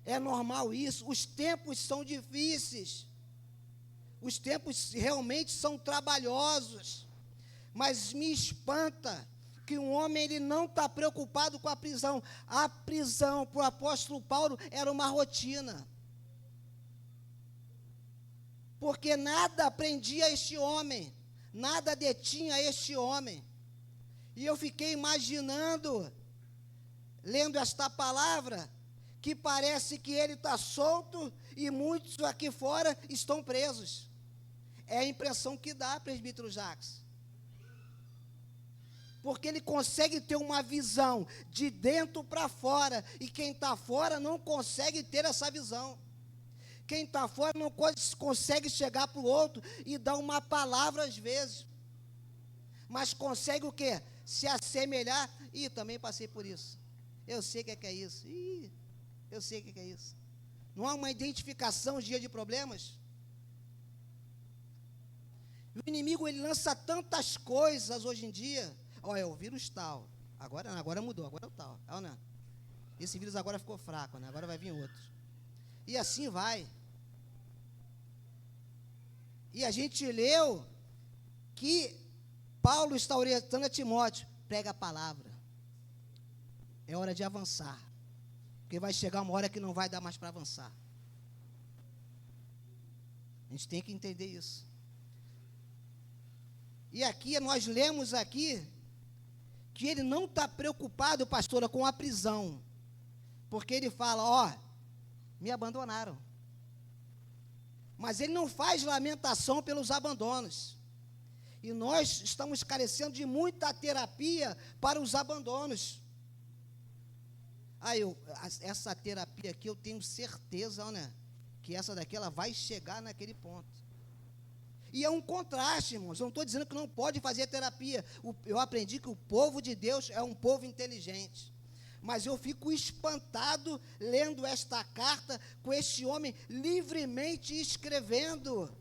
É normal isso. Os tempos são difíceis. Os tempos realmente são trabalhosos. Mas me espanta que um homem ele não está preocupado com a prisão. A prisão para o apóstolo Paulo era uma rotina. Porque nada prendia este homem. Nada detinha este homem. E eu fiquei imaginando, lendo esta palavra, que parece que ele está solto e muitos aqui fora estão presos. É a impressão que dá, presbítero Jacques. Porque ele consegue ter uma visão de dentro para fora, e quem está fora não consegue ter essa visão. Quem está fora não consegue chegar para o outro e dar uma palavra às vezes. Mas consegue o quê? Se assemelhar. Ih, também passei por isso. Eu sei o que é isso. Ih, eu sei o que é isso. Não há uma identificação dia de problemas? O inimigo, ele lança tantas coisas hoje em dia. Olha, é o vírus tal. Agora mudou, agora é o tal. Não. Esse vírus agora ficou fraco, né? Agora vai vir outro. E assim vai. E a gente leu que Paulo está orientando a Timóteo: prega a palavra. É hora de avançar. Porque vai chegar uma hora que não vai dar mais para avançar. A gente tem que entender isso. E aqui, nós lemos aqui, que ele não está preocupado, pastora, com a prisão. Porque ele fala, me abandonaram. Mas ele não faz lamentação pelos abandonos. E nós estamos carecendo de muita terapia para os abandonos. Essa terapia aqui, eu tenho certeza, né, que essa daqui, ela vai chegar naquele ponto. E é um contraste, irmãos. Eu não estou dizendo que não pode fazer terapia. Eu aprendi que o povo de Deus é um povo inteligente. Mas eu fico espantado lendo esta carta, com este homem livremente escrevendo.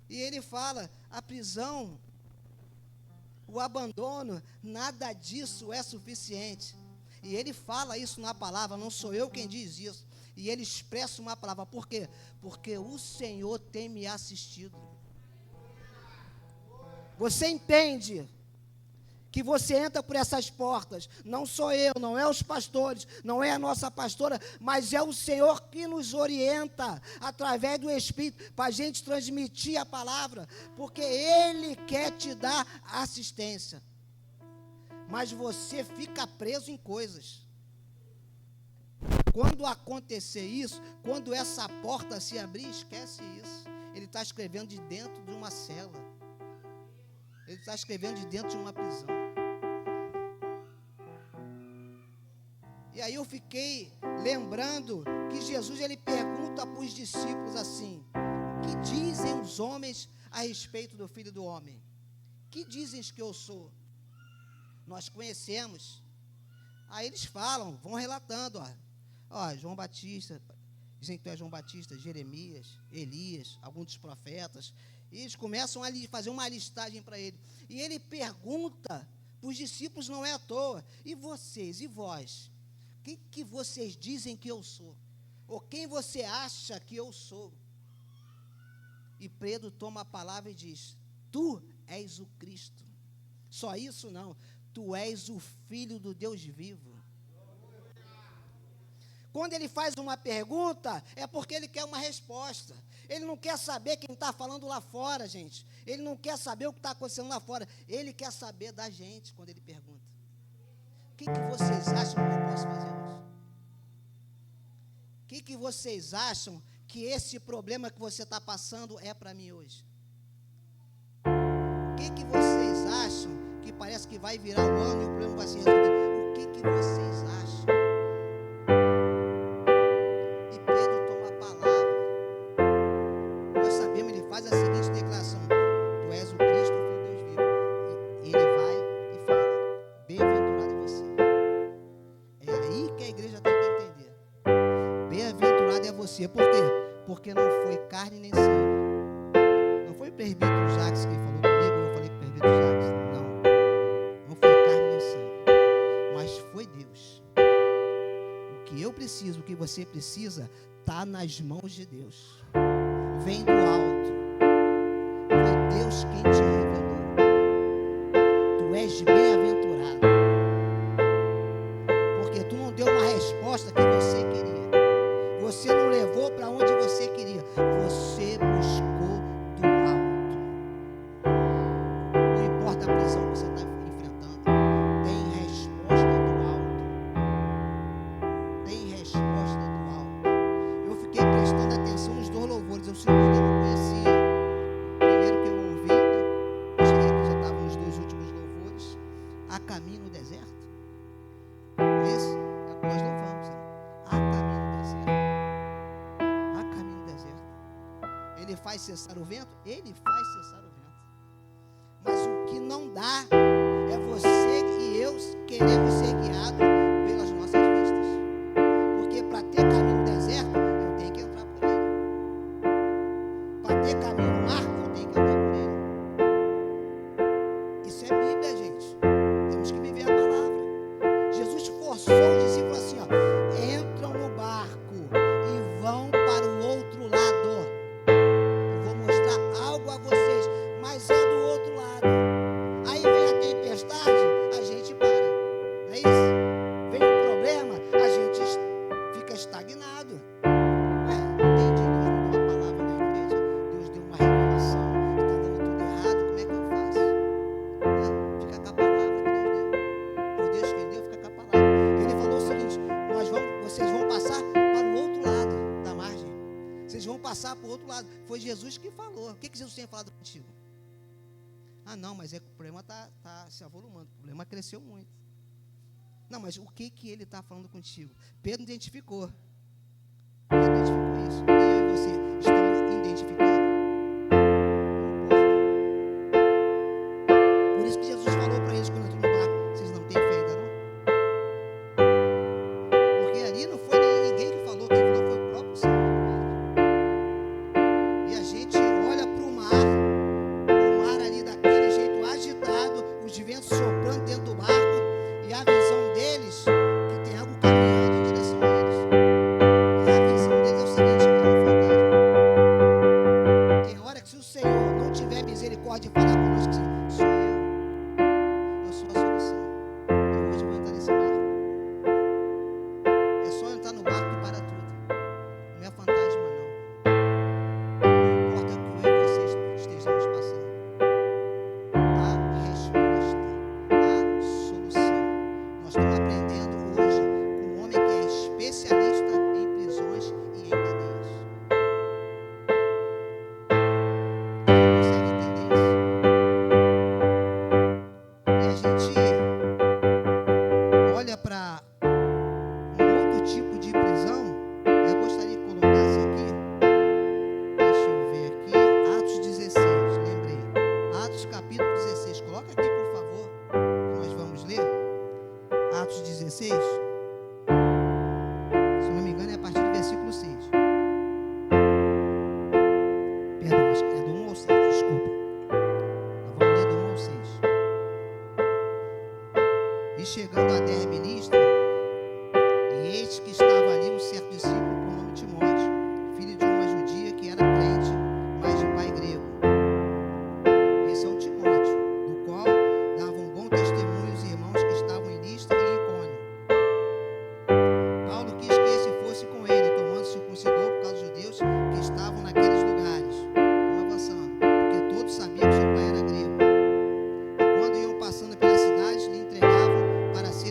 E ele fala, a prisão, o abandono, nada disso é suficiente. E ele fala isso na palavra, não sou eu quem diz isso. E ele expressa uma palavra, por quê? Porque o Senhor tem me assistido. Você entende que você entra por essas portas, não sou eu, não é os pastores, não é a nossa pastora, mas é o Senhor que nos orienta, através do Espírito, para a gente transmitir a palavra, porque Ele quer te dar assistência, mas você fica preso em coisas. Quando acontecer isso, quando essa porta se abrir, esquece isso. Ele está escrevendo de dentro de uma cela. Ele está escrevendo de dentro de uma prisão. E aí eu fiquei lembrando que Jesus, ele pergunta para os discípulos assim: que dizem os homens a respeito do Filho do Homem? Que dizem que eu sou? Nós conhecemos. Aí eles falam, vão relatando, João Batista, dizem que tu és João Batista, Jeremias, Elias, alguns dos profetas. E eles começam a fazer uma listagem para ele. E ele pergunta para os discípulos, não é à toa: e vocês, e vós? Quem que vocês dizem que eu sou? Ou quem você acha que eu sou? E Pedro toma a palavra e diz: tu és o Cristo. Só isso não, tu és o Filho do Deus vivo. Quando ele faz uma pergunta, é porque ele quer uma resposta. Ele não quer saber quem está falando lá fora, gente. Ele não quer saber o que está acontecendo lá fora. Ele quer saber da gente quando ele pergunta: o que vocês acham que eu posso fazer hoje? O que vocês acham que esse problema que você está passando é para mim hoje? O que vocês acham que parece que vai virar o ano e o problema vai se resolver? O que vocês acham? E Pedro toma a palavra. Nós sabemos, ele faz a seguinte declaração: Tu és o Cristo, o Filho de Deus vivo. E ele vai e fala: Bem-aventurado é você. É aí que a igreja tem que entender. Bem-aventurado é você. Por quê? Porque não foi carne nem sangue. Não foi o presbítero Jacques que falou comigo, eu falei com o presbítero Jacques. Não foi carne nem sangue. Mas foi Deus. O que eu preciso, o que você precisa, está nas mãos de Deus. Vem do alto. Foi Deus quem te revelou. Tu és bem-aventurado. Porque tu não deu uma resposta que você queria. Você não levou para onde você queria. Você buscou do alto. Não importa a prisão que você está enfrentando. Tem resposta do alto. Tem resposta do alto. Eu fiquei prestando atenção nos dois louvores. Eu não conhecia. O primeiro que eu ouvi, eu cheguei aqui, já estava nos dois últimos louvores. A caminho no deserto. Esse é o que nós louvamos. Né? A caminho no deserto. A caminho no deserto. Ele faz cessar o vento? Ele faz cessar o vento. Mas o que não dá é você e eu queremos ser guiados pelas nossas vistas. Porque para ter caminho no deserto, eu tenho que entrar por ele. Para ter caminho no mar, eu tenho que entrar por ele. Isso é Bíblia, gente. Temos que viver a palavra. Jesus forçou os discípulos assim, ó: entram no barco e vão para o outro lado. Eu vou mostrar algo a vocês, mas é do outro lado. Aí vem a tempestade, a gente para. Não é isso? Vem um problema, a gente fica estagnado. Não entendi, Deus me deu uma palavra na igreja, Deus deu uma revelação, e está dando tudo errado, como é que eu faço? Fica com a palavra que Deus deu. Foi Deus quem deu, fica com a palavra. Ele falou o seguinte: vocês vão passar para o outro lado da margem. Vocês vão passar para o outro lado. Foi Jesus que falou. O que Jesus tinha falado contigo? Ah, não, mas é que o problema está se avolumando. O problema cresceu muito. Não, mas o que ele está falando contigo? Pedro identificou. Pedro identificou isso. E eu e você estamos identificando? Por isso que Jesus falou para eles quando entrou no barco: vocês não têm fé ainda não? Porque ali não foi nem ninguém que falou, quem falou foi o próprio Senhor. E a gente olha para o mar ali daquele jeito agitado, os ventos soprando dentro do barco, e a visão deles, que tem algo caminhando em direção a eles. E a visão deles é o seguinte: é um fantasma. Tem hora que, se o Senhor não tiver misericórdia e falar conosco assim: sou eu sou a solução, eu hoje vou entrar nesse barco. É só entrar no barco e para tudo. Não é fantasma, não. Não importa o que eu e vocês estejamos passando. A resposta, a solução. Nós estamos aprendendo hoje com um homem que é especialista em prisões e em cadeias. Você consegue entender isso? E a gente olha para um outro tipo de prisão. Eu gostaria que colocasse aqui. Deixa eu ver aqui. Atos 16, lembrei. Atos capítulo 16. Coloca aqui, por favor, que nós vamos ler. Atos 16. Se não me engano, é a partir do versículo 6. Perdão, acho que é do 1 ao 6, desculpa. Nós vamos ler do 1 ao 6. E chegando a Derbe e Listra, e eis que estava ali um certo discípulo por nome Timóteo, filho de uma judia que era crente, mas de pai grego. Esse é o Timóteo, do qual davam bom testemunho os irmãos que estavam em Listra e em Icônio. Paulo quis que esse fosse com ele, tomando circuncidor por causa dos judeus que estavam naqueles lugares. Vamos avançando, porque todos sabiam que seu pai era grego. E quando iam passando pelas cidades, lhe entregavam para ser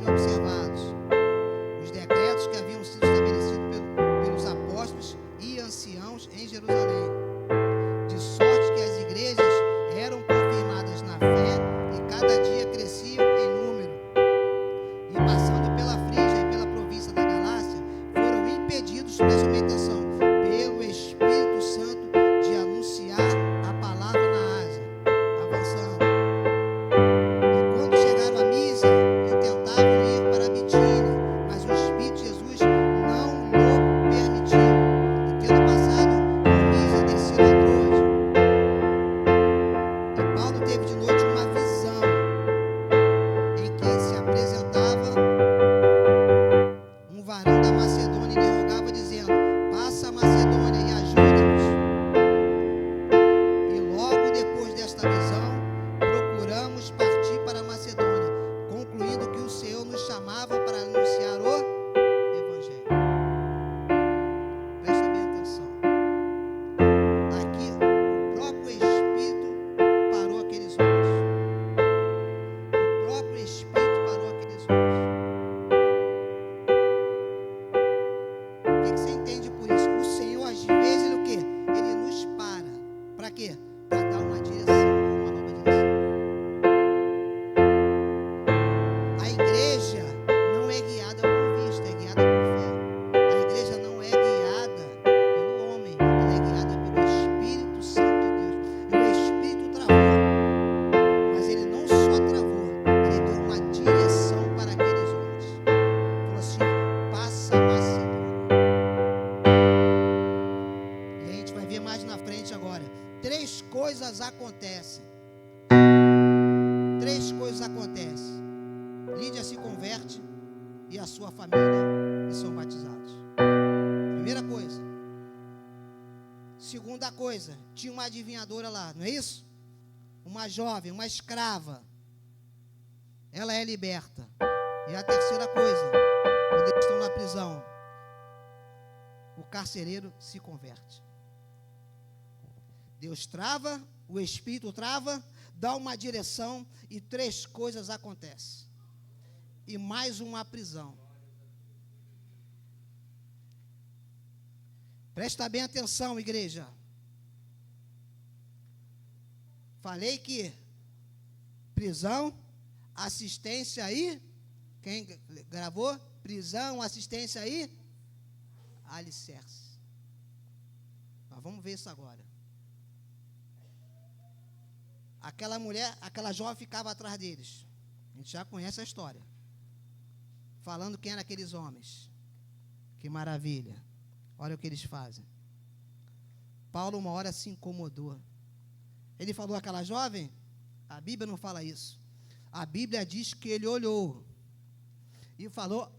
Para quê? Para dar uma direção, uma nova direção. A igreja não é guiada por vista, é guiada por fé. A igreja não é guiada pelo homem, ela é guiada pelo Espírito Santo de Deus. E o Espírito travou, mas ele não só travou, ele deu uma direção para aqueles homens. Falou assim: passa a Macedônia. E a gente vai ver mais na frente agora. 3 coisas acontecem. 3 coisas acontecem. Lídia se converte e a sua família são batizados. Primeira coisa. Segunda coisa, tinha uma adivinhadora lá, não é isso? Uma jovem, uma escrava. Ela é liberta. E a terceira coisa, quando eles estão na prisão, o carcereiro se converte. Deus trava, o Espírito trava, dá uma direção e 3 coisas acontecem. E mais uma prisão. Presta bem atenção, igreja. Falei que prisão, assistência aí. Quem gravou? Prisão, assistência aí. Alicerce. Nós vamos ver isso agora. Aquela mulher, aquela jovem ficava atrás deles. A gente já conhece a história. Falando quem eram aqueles homens. Que maravilha. Olha o que eles fazem. Paulo uma hora se incomodou. Ele falou aquela jovem? A Bíblia não fala isso. A Bíblia diz que ele olhou e falou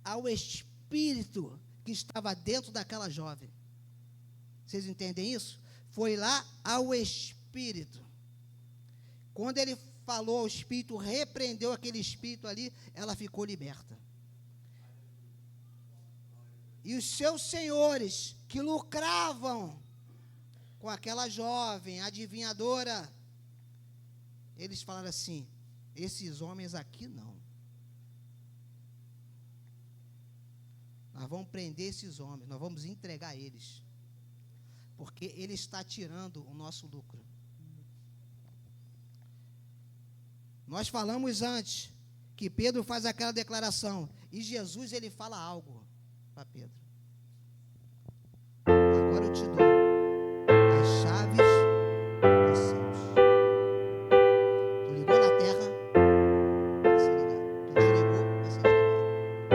ao Espírito que estava dentro daquela jovem. Vocês entendem isso? Foi lá ao Espírito. Quando ele falou ao Espírito, repreendeu aquele espírito ali, ela ficou liberta. E os seus senhores que lucravam com aquela jovem adivinhadora, eles falaram assim: esses homens aqui não. Nós vamos prender esses homens, nós vamos entregar eles, porque ele está tirando o nosso lucro. Nós falamos antes que Pedro faz aquela declaração e Jesus ele fala algo para Pedro. Agora eu te dou as chaves dos céus. Tu ligou na terra, vai ser ligado. Tu desligou, vai ser desligado.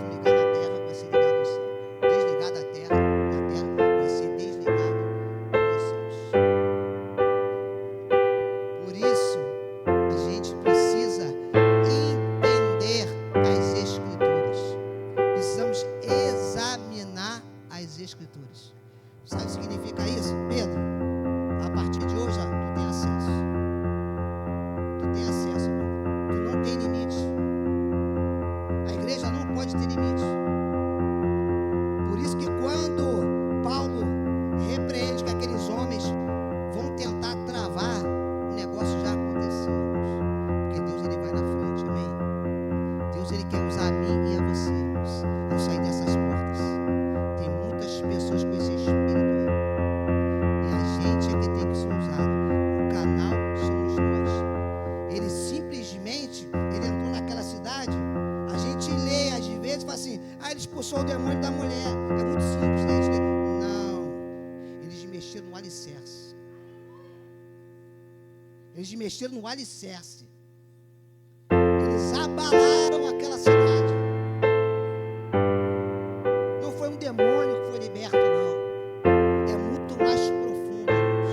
Tu ligar na terra, vai ser ligado no céu. Desligar da terra, vai ser desligado nos céus. Por isso, a gente precisa entender as Escrituras. Precisamos examinar as Escrituras. Sabe o que significa isso? Pedro, a partir de hoje, tu tem acesso. Tu tem acesso, Pedro. Tu não tem limites. A igreja não pode ter limites. Por isso que quando Paulo repreende que aqueles homens vão tentar travar, o negócio já aconteceu. Porque Deus ele vai na frente, amém? Deus ele quer usar a mim e a você. Ao sair dessas portas, tem muitas pessoas com esse espírito aí. E a gente é que tem que ser usado. O canal somos nós. Ele simplesmente, ele entrou naquela cidade, a gente lê às vezes e fala assim: ah, ele expulsou o demônio da mulher. É muito simples, né? Não. Eles mexeram no alicerce. Eles mexeram no alicerce. Eles abalaram aquela cidade. Não foi um demônio que foi liberto, não. É muito mais profundo, irmãos.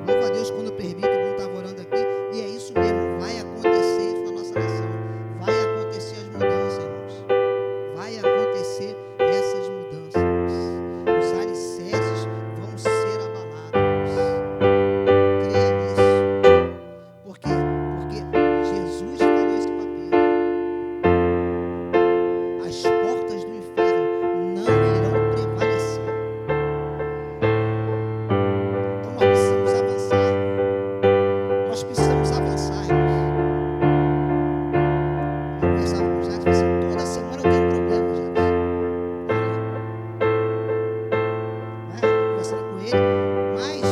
Louva a Deus quando o presbítero estava orando aqui. E é isso mesmo, vai acontecer isso na nossa nação. Vai acontecer as mudanças, irmãos. Vai acontecer essas mudanças, irmãos. Os alicerces vão ser abalados. Creia nisso. Por quê? Porque Jesus ele, mas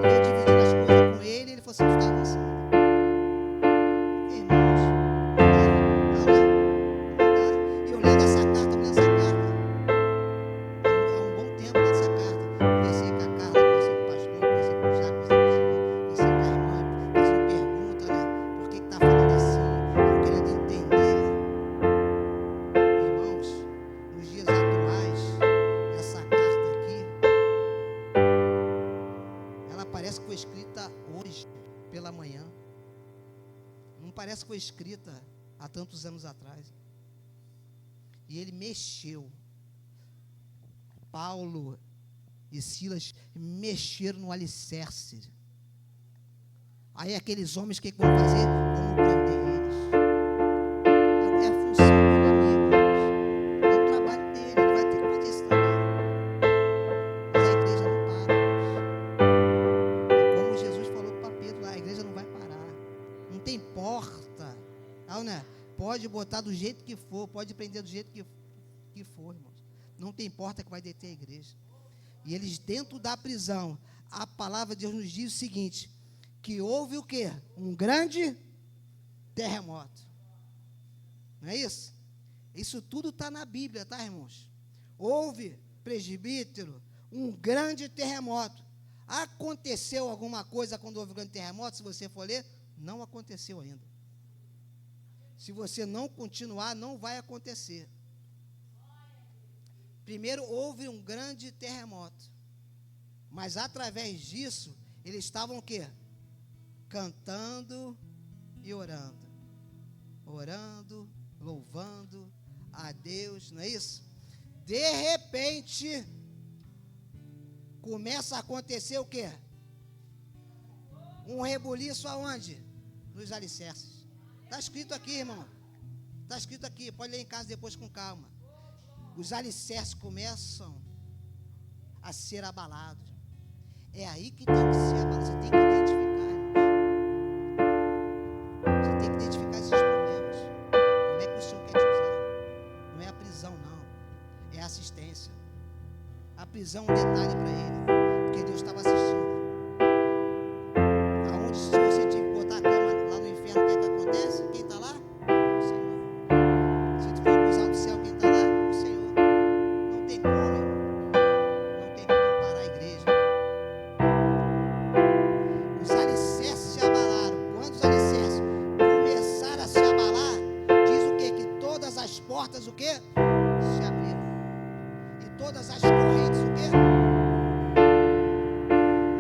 eu dividindo as coisas com ele, ele falou assim, tu está avançando. Irmãos, e eu lendo essa carta, há um bom tempo nessa carta, conversei com a Carla, conversei com o pastor, conversei com o Jaco, conversei com a irmã, fiz uma pergunta, né, por que está falando assim, eu querendo entender. Irmãos, nos dias atuais, essa carta aqui, ela parece que foi escrita hoje, pela manhã. Não parece que foi escrita há tantos anos atrás. E ele mexeu. Paulo e Silas mexeram no alicerce. Aí aqueles homens, o que vão fazer? Vão prender eles. É a função do inimigo. É o trabalho dele. Ele vai ter que fazer esse trabalho. Mas a igreja não para. É como Jesus falou para Pedro lá, a igreja não vai parar. Não tem porta. Não, né? Pode botar do jeito que for, pode prender do jeito que for, irmãos. Não tem porta que vai deter a igreja. E eles dentro da prisão, a palavra de Deus nos diz o seguinte, que houve o quê? Um grande terremoto. Não é isso? Isso tudo está na Bíblia, tá, irmãos? Houve, presbítero, um grande terremoto. Aconteceu alguma coisa quando houve um grande terremoto? Se você for ler, não aconteceu ainda. Se você não continuar, não vai acontecer. Primeiro houve um grande terremoto. Mas através disso, eles estavam o quê? Cantando e orando. Orando, louvando a Deus, não é isso? De repente, começa a acontecer o quê? Um rebuliço aonde? Nos alicerces. Está escrito aqui, irmão. Está escrito aqui, pode ler em casa depois com calma. Os alicerces começam a ser abalados. É aí que tem que ser abalado. Você tem que identificar, irmãos. Você tem que identificar esses problemas. Como é que o Senhor quer te usar? Não é a prisão, não. É a assistência. A prisão é um detalhe para ele. Porque Deus estava assistindo. Aonde, se você te botar a cama lá no inferno, o que é que acontece? Quem está lá? O Senhor. Se tu for cruzar do céu, quem está lá? O Senhor. Não tem como, irmão. Não tem como parar a igreja. Os alicerces se abalaram. Quando os alicerces começaram a se abalar, diz o quê? Que todas as portas, o quê? Se abriram. E todas as correntes, o quê?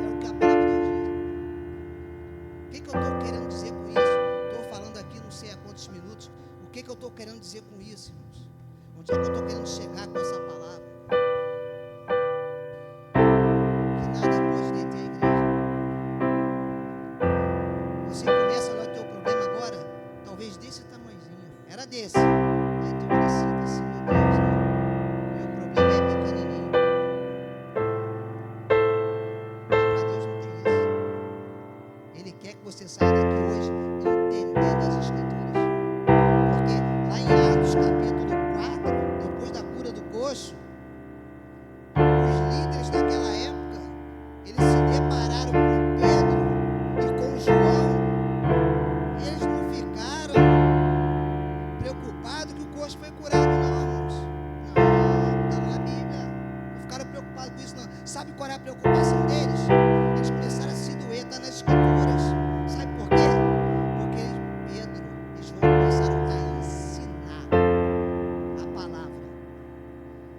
É o que a palavra de Deus diz. O que eu estou querendo dizer com isso? Estou falando aqui não sei há quantos minutos. O que eu estou querendo dizer com isso, irmãos? Onde é que eu estou querendo chegar com essa palavra? Que nada pode deter a igreja. Você começa a olhar o teu problema agora, talvez desse tamanhozinho. Era desse. Aí tu olha assim, meu Deus, meu problema é pequenininho. Mas para Deus não tem isso. Ele quer que você saia daqui hoje entendendo as Escrituras. Porque lá em Atos capítulo 4, depois da cura do coxo, os líderes daquela época, eles se depararam com Pedro e com João. E eles não ficaram preocupados que o coxo foi curado, não, irmãos. Não, está na Bíblia. Não ficaram preocupados com isso, não. Sabe qual é a preocupação deles? Eles começaram a se doer, está nas Escrituras. Sabe por quê? Porque Pedro e João começaram a ensinar a palavra.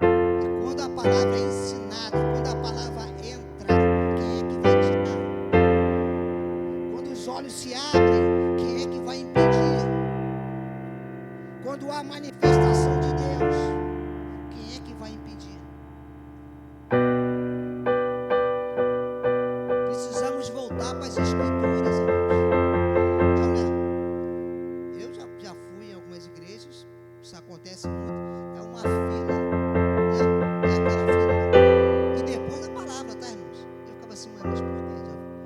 E quando a palavra é ensinada, quando a palavra entra, quem é que vai tirar? Quando os olhos se abrem, quem é que vai impedir? Quando há manifestação de Deus, quem é que vai impedir? Precisamos voltar para as Escrituras, irmãos. Então, né? Eu já fui em algumas igrejas, isso acontece muito. É uma fila, né? É aquela fila. E depois a palavra, tá, irmãos? Eu ficava assim, mas por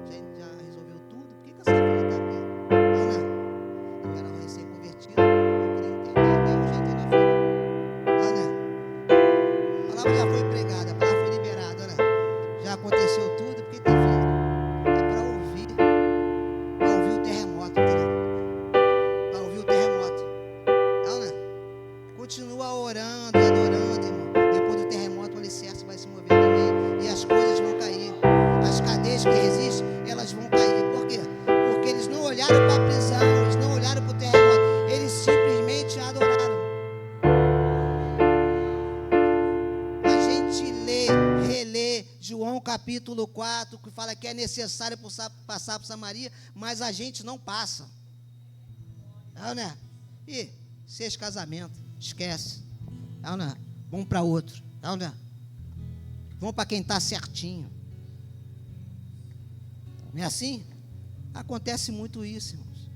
quê? Já resolveu tudo? Por que essa fila está aqui? Não, né? Eu era um recém-convertido, eu queria entender, até hoje entrei na fila. Não, né? A palavra já foi pregada, a palavra foi liberada, né? Já aconteceu João capítulo 4, que fala que é necessário passar por Samaria, mas a gente não passa. Não, né? E 6 casamentos, esquece. Não, né? Vamos para outro. Não, né? Vamos para quem está certinho. Não é assim? Acontece muito isso, irmãos.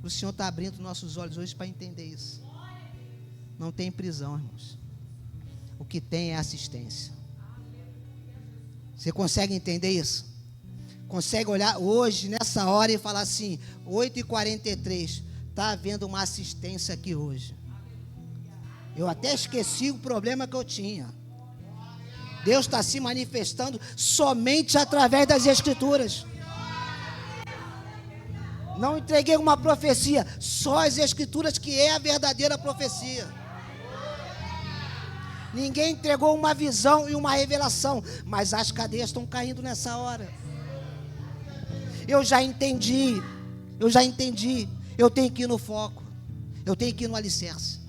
O Senhor está abrindo nossos olhos hoje para entender isso. Não tem prisão, irmãos. O que tem é assistência. Você consegue entender isso? Consegue olhar hoje, nessa hora, e falar assim, 8h43, está havendo uma assistência aqui hoje. Eu até esqueci o problema que eu tinha. Deus está se manifestando somente através das Escrituras. Não entreguei uma profecia, só as Escrituras que é a verdadeira profecia. Ninguém entregou uma visão e uma revelação, mas as cadeias estão caindo nessa hora. Eu já entendi, eu tenho que ir no foco, eu tenho que ir no alicerce.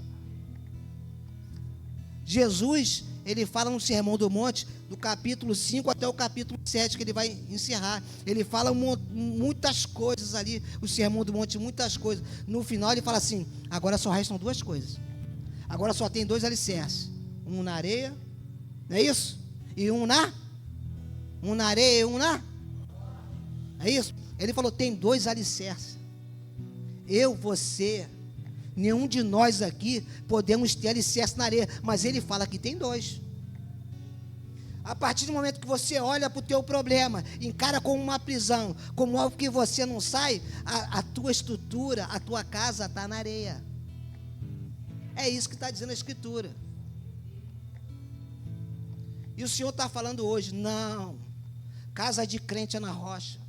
Jesus, ele fala no Sermão do Monte, do capítulo 5 até o capítulo 7, que ele vai encerrar. Ele fala muitas coisas ali, o Sermão do Monte, muitas coisas. No final ele fala assim, agora só restam 2 coisas. Agora só tem 2 alicerces. Um na areia, não é isso? E um na areia e um na... É isso? Ele falou, tem 2 alicerces. Eu, você, nenhum de nós aqui podemos ter alicerce na areia, mas ele fala que tem 2. A partir do momento que você olha para o teu problema, encara como uma prisão, como algo que você não sai, a tua estrutura, a tua casa está na areia. É isso que está dizendo a Escritura. E o Senhor está falando hoje, não, casa de crente é na rocha.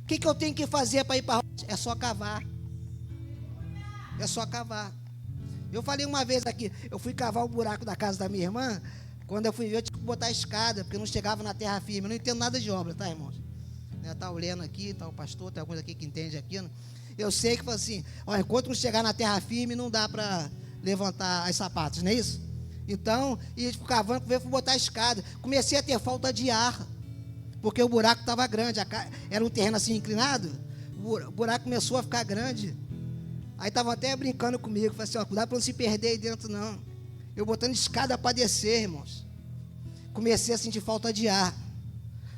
O que eu tenho que fazer para ir para a rocha? É só cavar. É só cavar. Eu falei uma vez aqui, eu fui cavar o buraco da casa da minha irmã, quando eu fui ver, eu tinha que botar a escada, porque eu não chegava na terra firme. Eu não entendo nada de obra, tá, irmãos? Está o Leno aqui, está o pastor, tem alguns aqui que entende aqui. Eu sei que, assim, ó, enquanto não chegar na terra firme, não dá para levantar as sapatos, não é isso? Então, ia cavando, fui botar a escada. Comecei a ter falta de ar, porque o buraco estava grande. Era um terreno assim inclinado, o buraco começou a ficar grande. Aí estavam até brincando comigo, falei assim, ó, cuidado para não se perder aí dentro, não. Eu botando escada para descer, irmãos. Comecei a sentir falta de ar.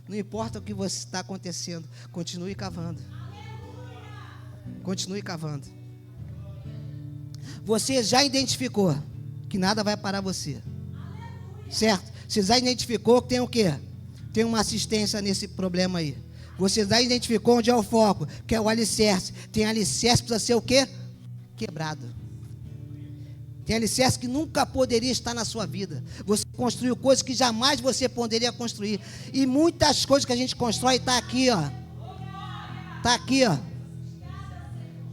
Não importa o que está acontecendo, continue cavando. Continue cavando. Você já identificou que nada vai parar você, certo? Você já identificou que tem o quê? Tem uma assistência nesse problema aí. Você já identificou onde é o foco, que é o alicerce. Tem alicerce que precisa ser o quê? Quebrado. Tem alicerce que nunca poderia estar na sua vida. Você construiu coisas que jamais você poderia construir. E muitas coisas que a gente constrói está aqui, ó. Está aqui, ó.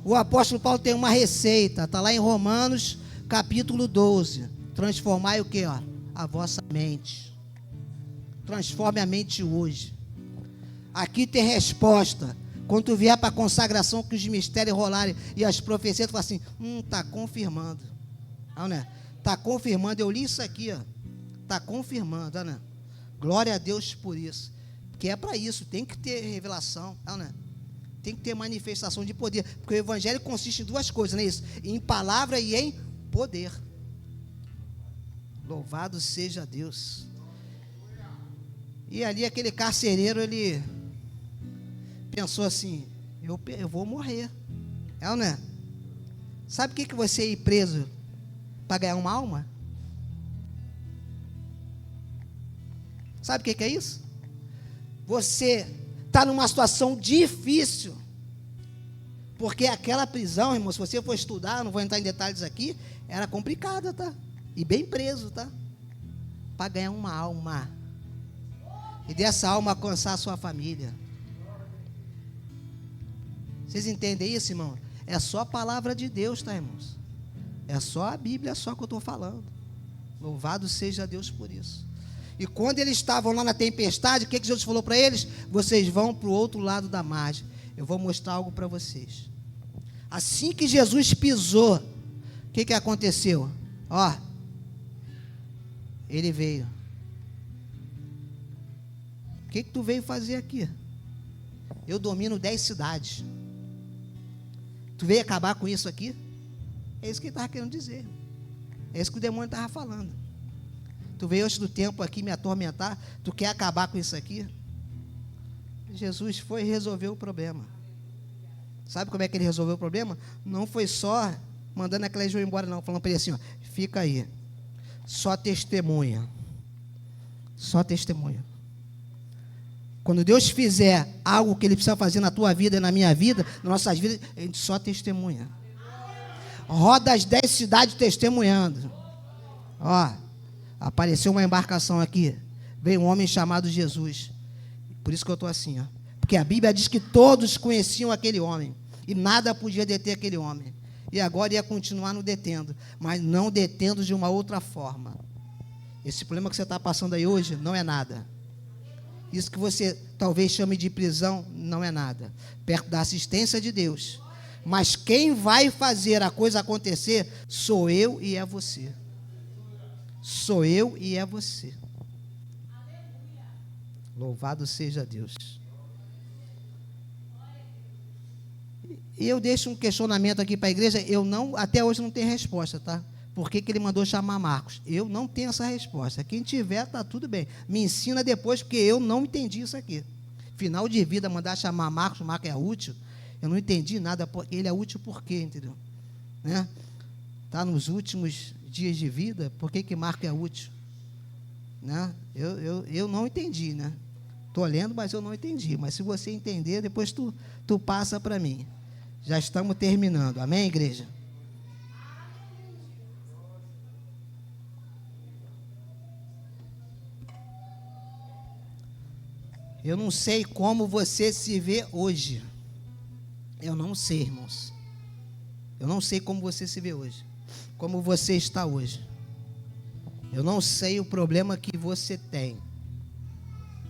O apóstolo Paulo tem uma receita, está lá em Romanos capítulo 12, transformai o que? A vossa mente. Transforme a mente hoje. Aqui tem resposta. Quando tu vier para a consagração, que os mistérios rolarem e as profecias, tu fala assim, está confirmando. Não, né? Está confirmando, eu li isso aqui, ó. Está confirmando, né? Glória a Deus por isso. Porque é para isso, tem que ter revelação, não, né? Tem que ter manifestação de poder. Porque o evangelho consiste em 2 coisas, não é isso? Em palavra e em poder. Louvado seja Deus. E ali aquele carcereiro, ele pensou assim, eu vou morrer. É ou não é? Sabe o que você ir preso para ganhar uma alma? Sabe o que é isso? Você está numa situação difícil. Porque aquela prisão, irmão, se você for estudar, não vou entrar em detalhes aqui, era complicada, tá? E bem preso, tá? Para ganhar uma alma. E dessa alma alcançar a sua família. Vocês entendem isso, irmão? É só a palavra de Deus, tá, irmãos? É só a Bíblia, é só que eu estou falando. Louvado seja Deus por isso. E quando eles estavam lá na tempestade, o que Jesus falou para eles? Vocês vão para o outro lado da margem. Eu vou mostrar algo para vocês. Assim que Jesus pisou, o que aconteceu? Ó, ele veio. O que tu veio fazer aqui? Eu domino 10 cidades. Tu veio acabar com isso aqui? É isso que ele estava querendo dizer. É isso que o demônio estava falando. Tu veio antes do tempo aqui me atormentar. Tu quer acabar com isso aqui? Jesus foi e resolveu o problema. Sabe como é que ele resolveu o problema? Não foi só mandando aquela João embora, não. Falando para ele assim, ó, fica aí. Só testemunha. Só testemunha. Quando Deus fizer algo que Ele precisa fazer na tua vida e na minha vida, nas nossas vidas, a gente só testemunha. Roda as 10 cidades testemunhando. Ó, apareceu uma embarcação aqui. Veio um homem chamado Jesus. Por isso que eu estou assim, ó. Porque a Bíblia diz que todos conheciam aquele homem. E nada podia deter aquele homem. E agora ia continuar no detendo. Mas não detendo de uma outra forma. Esse problema que você está passando aí hoje não é nada. Isso que você talvez chame de prisão não é nada. Perto da assistência de Deus. Mas quem vai fazer a coisa acontecer sou eu e é você. Sou eu e é você. Louvado seja Deus. E eu deixo um questionamento aqui para a igreja. Até hoje não tenho resposta, tá? Por que ele mandou chamar Marcos? Eu não tenho essa resposta. Quem tiver, está tudo bem. Me ensina depois, porque eu não entendi isso aqui. Final de vida, mandar chamar Marcos, Marcos é útil. Eu não entendi nada. Ele é útil por quê, entendeu? Né? Está nos últimos dias de vida, por que Marcos é útil? Né? Eu não entendi, né? Estou lendo, mas eu não entendi. Mas se você entender, depois tu passa para mim. Já estamos terminando. Amém, igreja? Eu não sei como você se vê hoje. Eu não sei, irmãos. Eu não sei como você se vê hoje. Como você está hoje. Eu não sei o problema que você tem.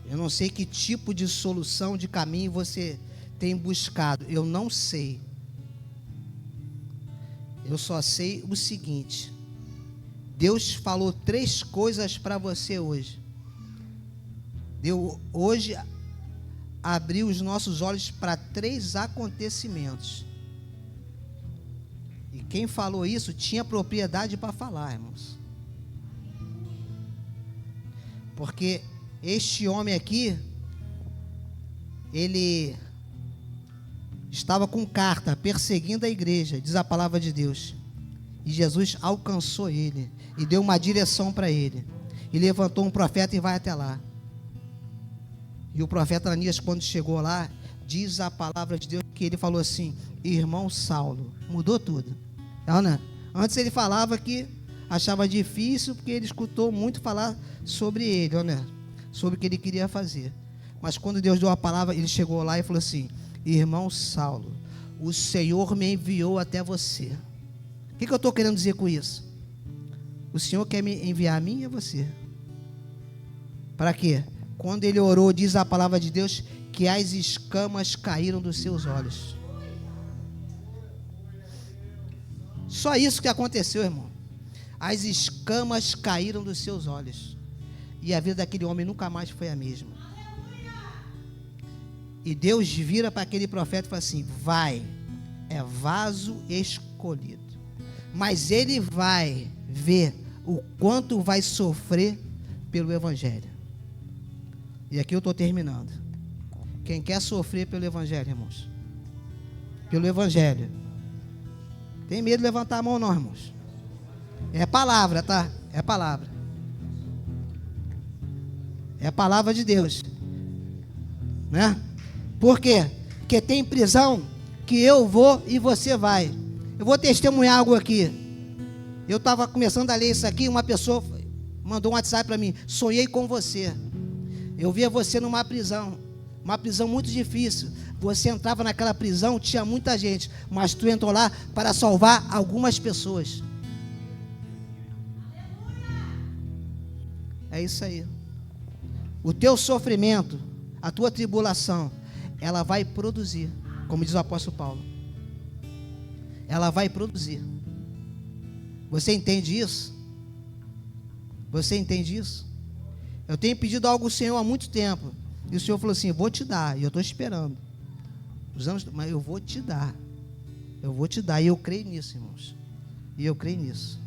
Eu não sei que tipo de solução, de caminho você tem buscado. Eu não sei. Eu só sei o seguinte. Deus falou 3 coisas para você hoje. Deus hoje abriu os nossos olhos para 3 acontecimentos. E quem falou isso tinha propriedade para falar, irmãos. Porque este homem aqui, ele estava com carta perseguindo a igreja, diz a palavra de Deus. E Jesus alcançou ele e deu uma direção para ele. E levantou um profeta e vai até lá. E o profeta Ananias, quando chegou lá, diz a palavra de Deus que ele falou assim: irmão Saulo, mudou tudo. Antes ele falava que achava difícil, porque ele escutou muito falar sobre ele, sobre o que ele queria fazer. Mas quando Deus deu a palavra, ele chegou lá e falou assim: irmão Saulo, o Senhor me enviou até você. O que eu estou querendo dizer com isso? O Senhor quer me enviar a mim e a você. Para quê? Quando ele orou, diz a palavra de Deus que as escamas caíram dos seus olhos. Só isso que aconteceu, irmão. As escamas caíram dos seus olhos. E a vida daquele homem nunca mais foi a mesma. E Deus vira para aquele profeta e fala assim: vai, é vaso escolhido. Mas ele vai ver o quanto vai sofrer pelo evangelho. E aqui eu estou terminando. Quem quer sofrer pelo evangelho, irmãos? Pelo evangelho. Tem medo de levantar a mão não, irmãos? É palavra, tá? É palavra. É a palavra de Deus. Né? Por quê? Porque tem prisão que eu vou e você vai. Eu vou testemunhar algo aqui. Eu estava começando a ler isso aqui, uma pessoa mandou um WhatsApp para mim: sonhei com você. Eu via você numa prisão muito difícil. Você entrava naquela prisão, tinha muita gente, mas tu entrou lá para salvar algumas pessoas. É isso aí. O teu sofrimento, a tua tribulação, ela vai produzir, como diz o apóstolo Paulo. Ela vai produzir. Você entende isso? Você entende isso? Eu tenho pedido algo ao Senhor há muito tempo. E o Senhor falou assim: vou te dar. E eu estou esperando. Mas eu vou te dar. Eu vou te dar. E eu creio nisso, irmãos. E eu creio nisso.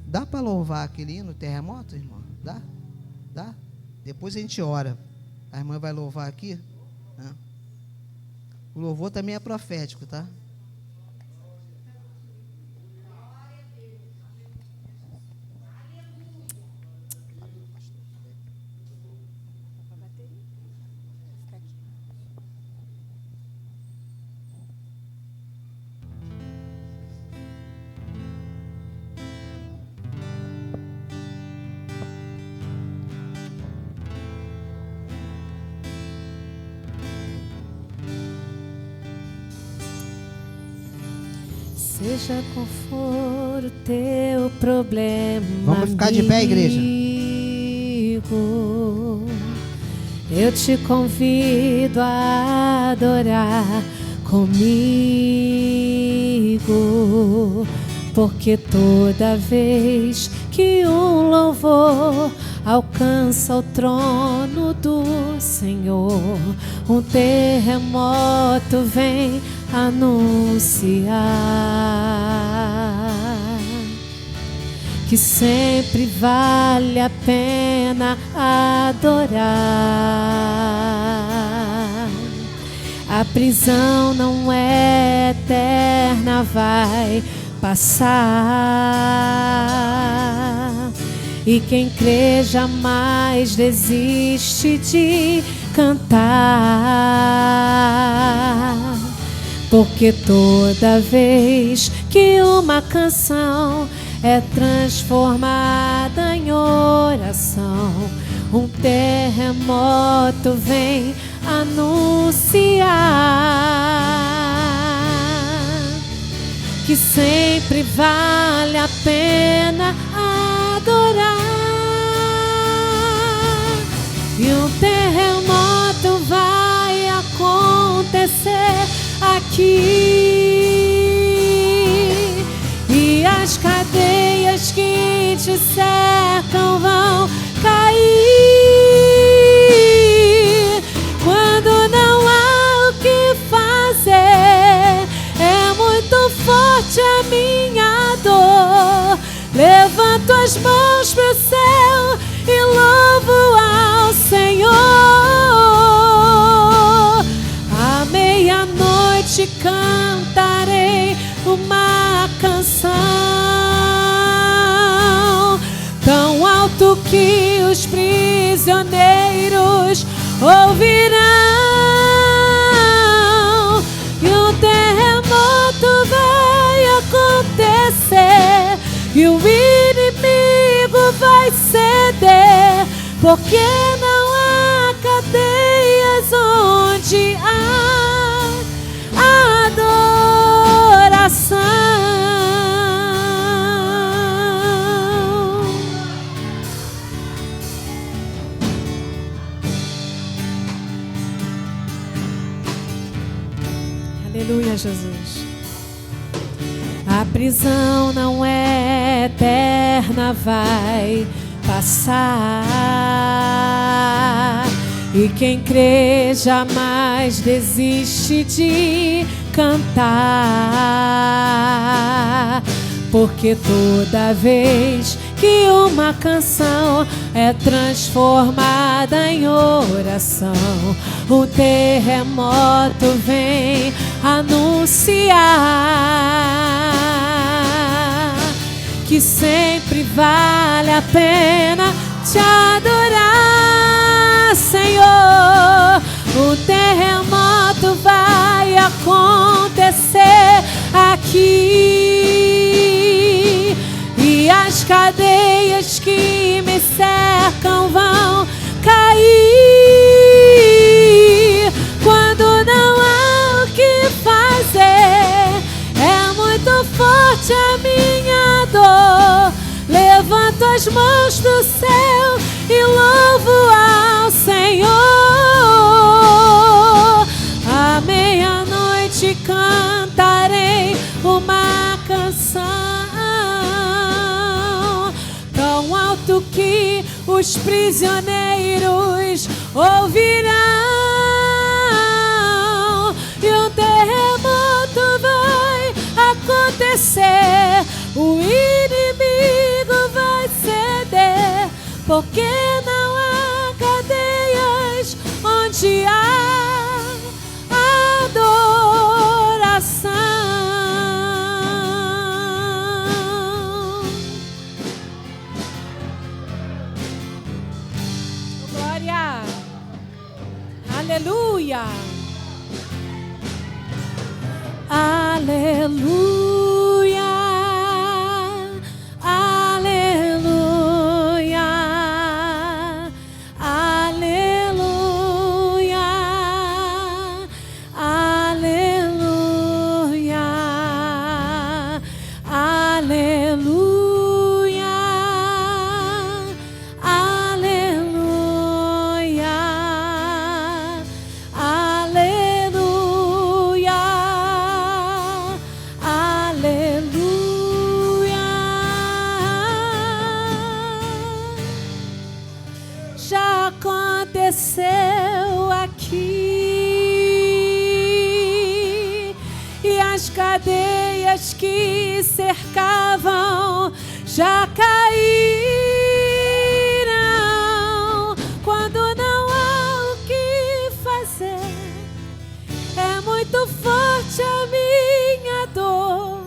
Dá para louvar aquele hino, terremoto, irmão? Dá? Dá? Depois a gente ora. A irmã vai louvar aqui. Né? O louvor também é profético, tá? Seja qual for o teu problema, vamos ficar de pé, igreja. Eu te convido a adorar comigo, porque toda vez que um louvor alcança o trono do Senhor, um terremoto vem anunciar que sempre vale a pena adorar. A prisão não é eterna, vai passar. E quem crê jamais desiste de cantar. Porque toda vez que uma canção é transformada em oração, um terremoto vem anunciar que sempre vale a pena adorar. E um terremoto vai acontecer aqui, e as cadeias que te cercam vão cair. Quando não há o que fazer, é muito forte a minha dor. Levanto as mãos pro céu e louvo ao Senhor. À meia-noite cantarei uma canção tão alto que os prisioneiros ouvirão. E um terremoto vai acontecer e o inimigo vai ceder, porque não há cadeias onde há adoração. Aleluia, Jesus. A prisão não é eterna, vai passar. E quem crê jamais desiste de cantar. Porque toda vez que uma canção é transformada em oração, o terremoto vem anunciar que sempre vale a pena te adorar, Senhor. O terremoto vai acontecer aqui, e as cadeias que me cercam vão cair. Quando não há o que fazer, é muito forte a minha dor. Levanto as mãos pro céu e louvo ao Senhor. À meia-noite cantarei uma canção tão alto os prisioneiros ouvirão, e um terremoto vai acontecer, o inimigo vai ceder, porque não há cadeias onde há adoração. Glória, aleluia, aleluia, aleluia, aleluia, aleluia, aleluia, aleluia, aleluia, aleluia. Já aconteceu aqui, e as cadeias que cercavam já caíram. Quando não há o que fazer, é muito forte a minha dor.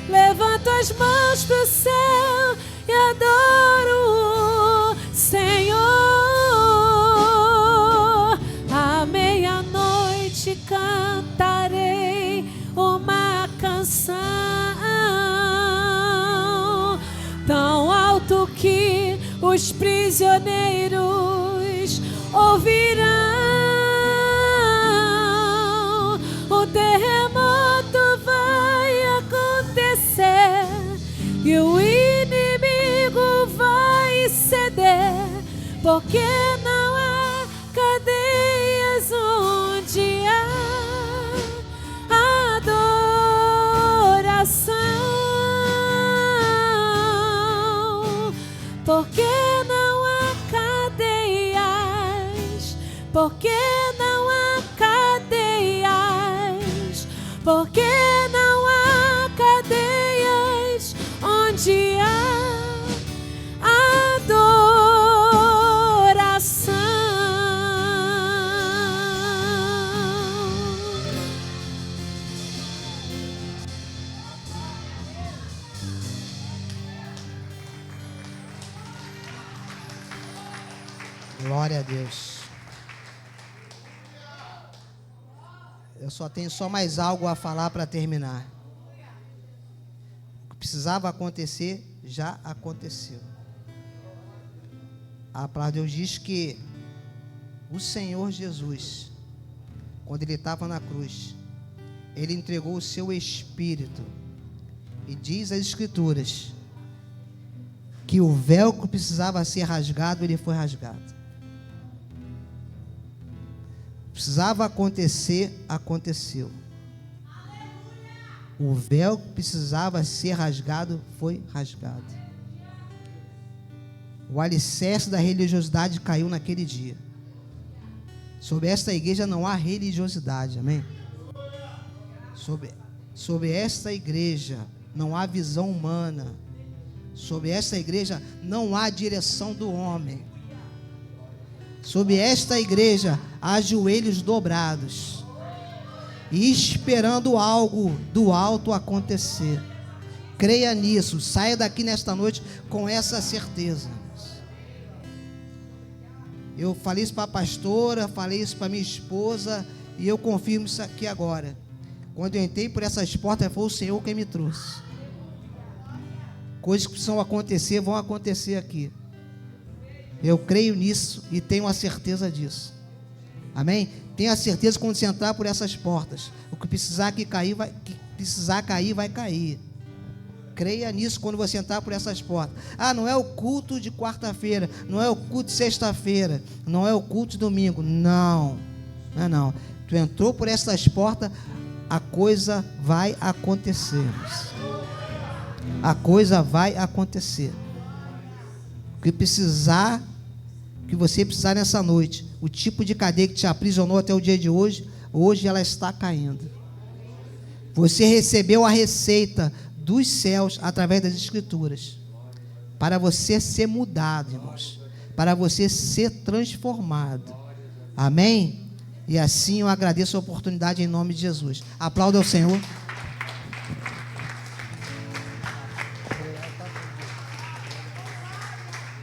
Levanto as mãos pro céu e adoro o Senhor. À meia-noite cantarei uma canção tão alto que os prisioneiros ouvirão. O terremoto vai acontecer e o inimigo vai ceder, porque não há cadeias onde há adoração. Porque não há cadeias, porque não há cadeias, porque não há cadeias onde há adoração. Glória a Deus. Eu só tenho mais algo a falar para terminar. O que precisava acontecer, já aconteceu. A palavra de Deus diz que o Senhor Jesus, quando Ele estava na cruz, Ele entregou o seu Espírito. E diz as Escrituras que o véu que precisava ser rasgado, ele foi rasgado. Precisava acontecer, aconteceu. O véu que precisava ser rasgado, foi rasgado. O alicerce da religiosidade caiu naquele dia. Sobre esta igreja não há religiosidade, amém? Sobre esta igreja não há visão humana. Sobre esta igreja não há direção do homem. Sobre esta igreja há joelhos dobrados e esperando algo do alto acontecer. Creia nisso, saia daqui nesta noite com essa certeza. Eu falei isso para a pastora, falei isso para minha esposa, e eu confirmo isso aqui agora. Quando eu entrei por essas portas, foi o Senhor quem me trouxe. Coisas que precisam acontecer, vão acontecer aqui. Eu creio nisso e tenho a certeza disso. Amém? Tenho a certeza que quando você entrar por essas portas, o que precisar cair, vai cair. Creia nisso quando você entrar por essas portas. Ah, não é o culto de quarta-feira, não é o culto de sexta-feira, não é o culto de domingo. Não, não é não. Tu entrou por essas portas, a coisa vai acontecer. A coisa vai acontecer. O que precisar, o que você precisar nessa noite, o tipo de cadeia que te aprisionou até o dia de hoje, hoje ela está caindo. Você recebeu a receita dos céus através das Escrituras, para você ser mudado, irmãos, para você ser transformado. Amém? E assim eu agradeço a oportunidade em nome de Jesus. Aplauda ao Senhor.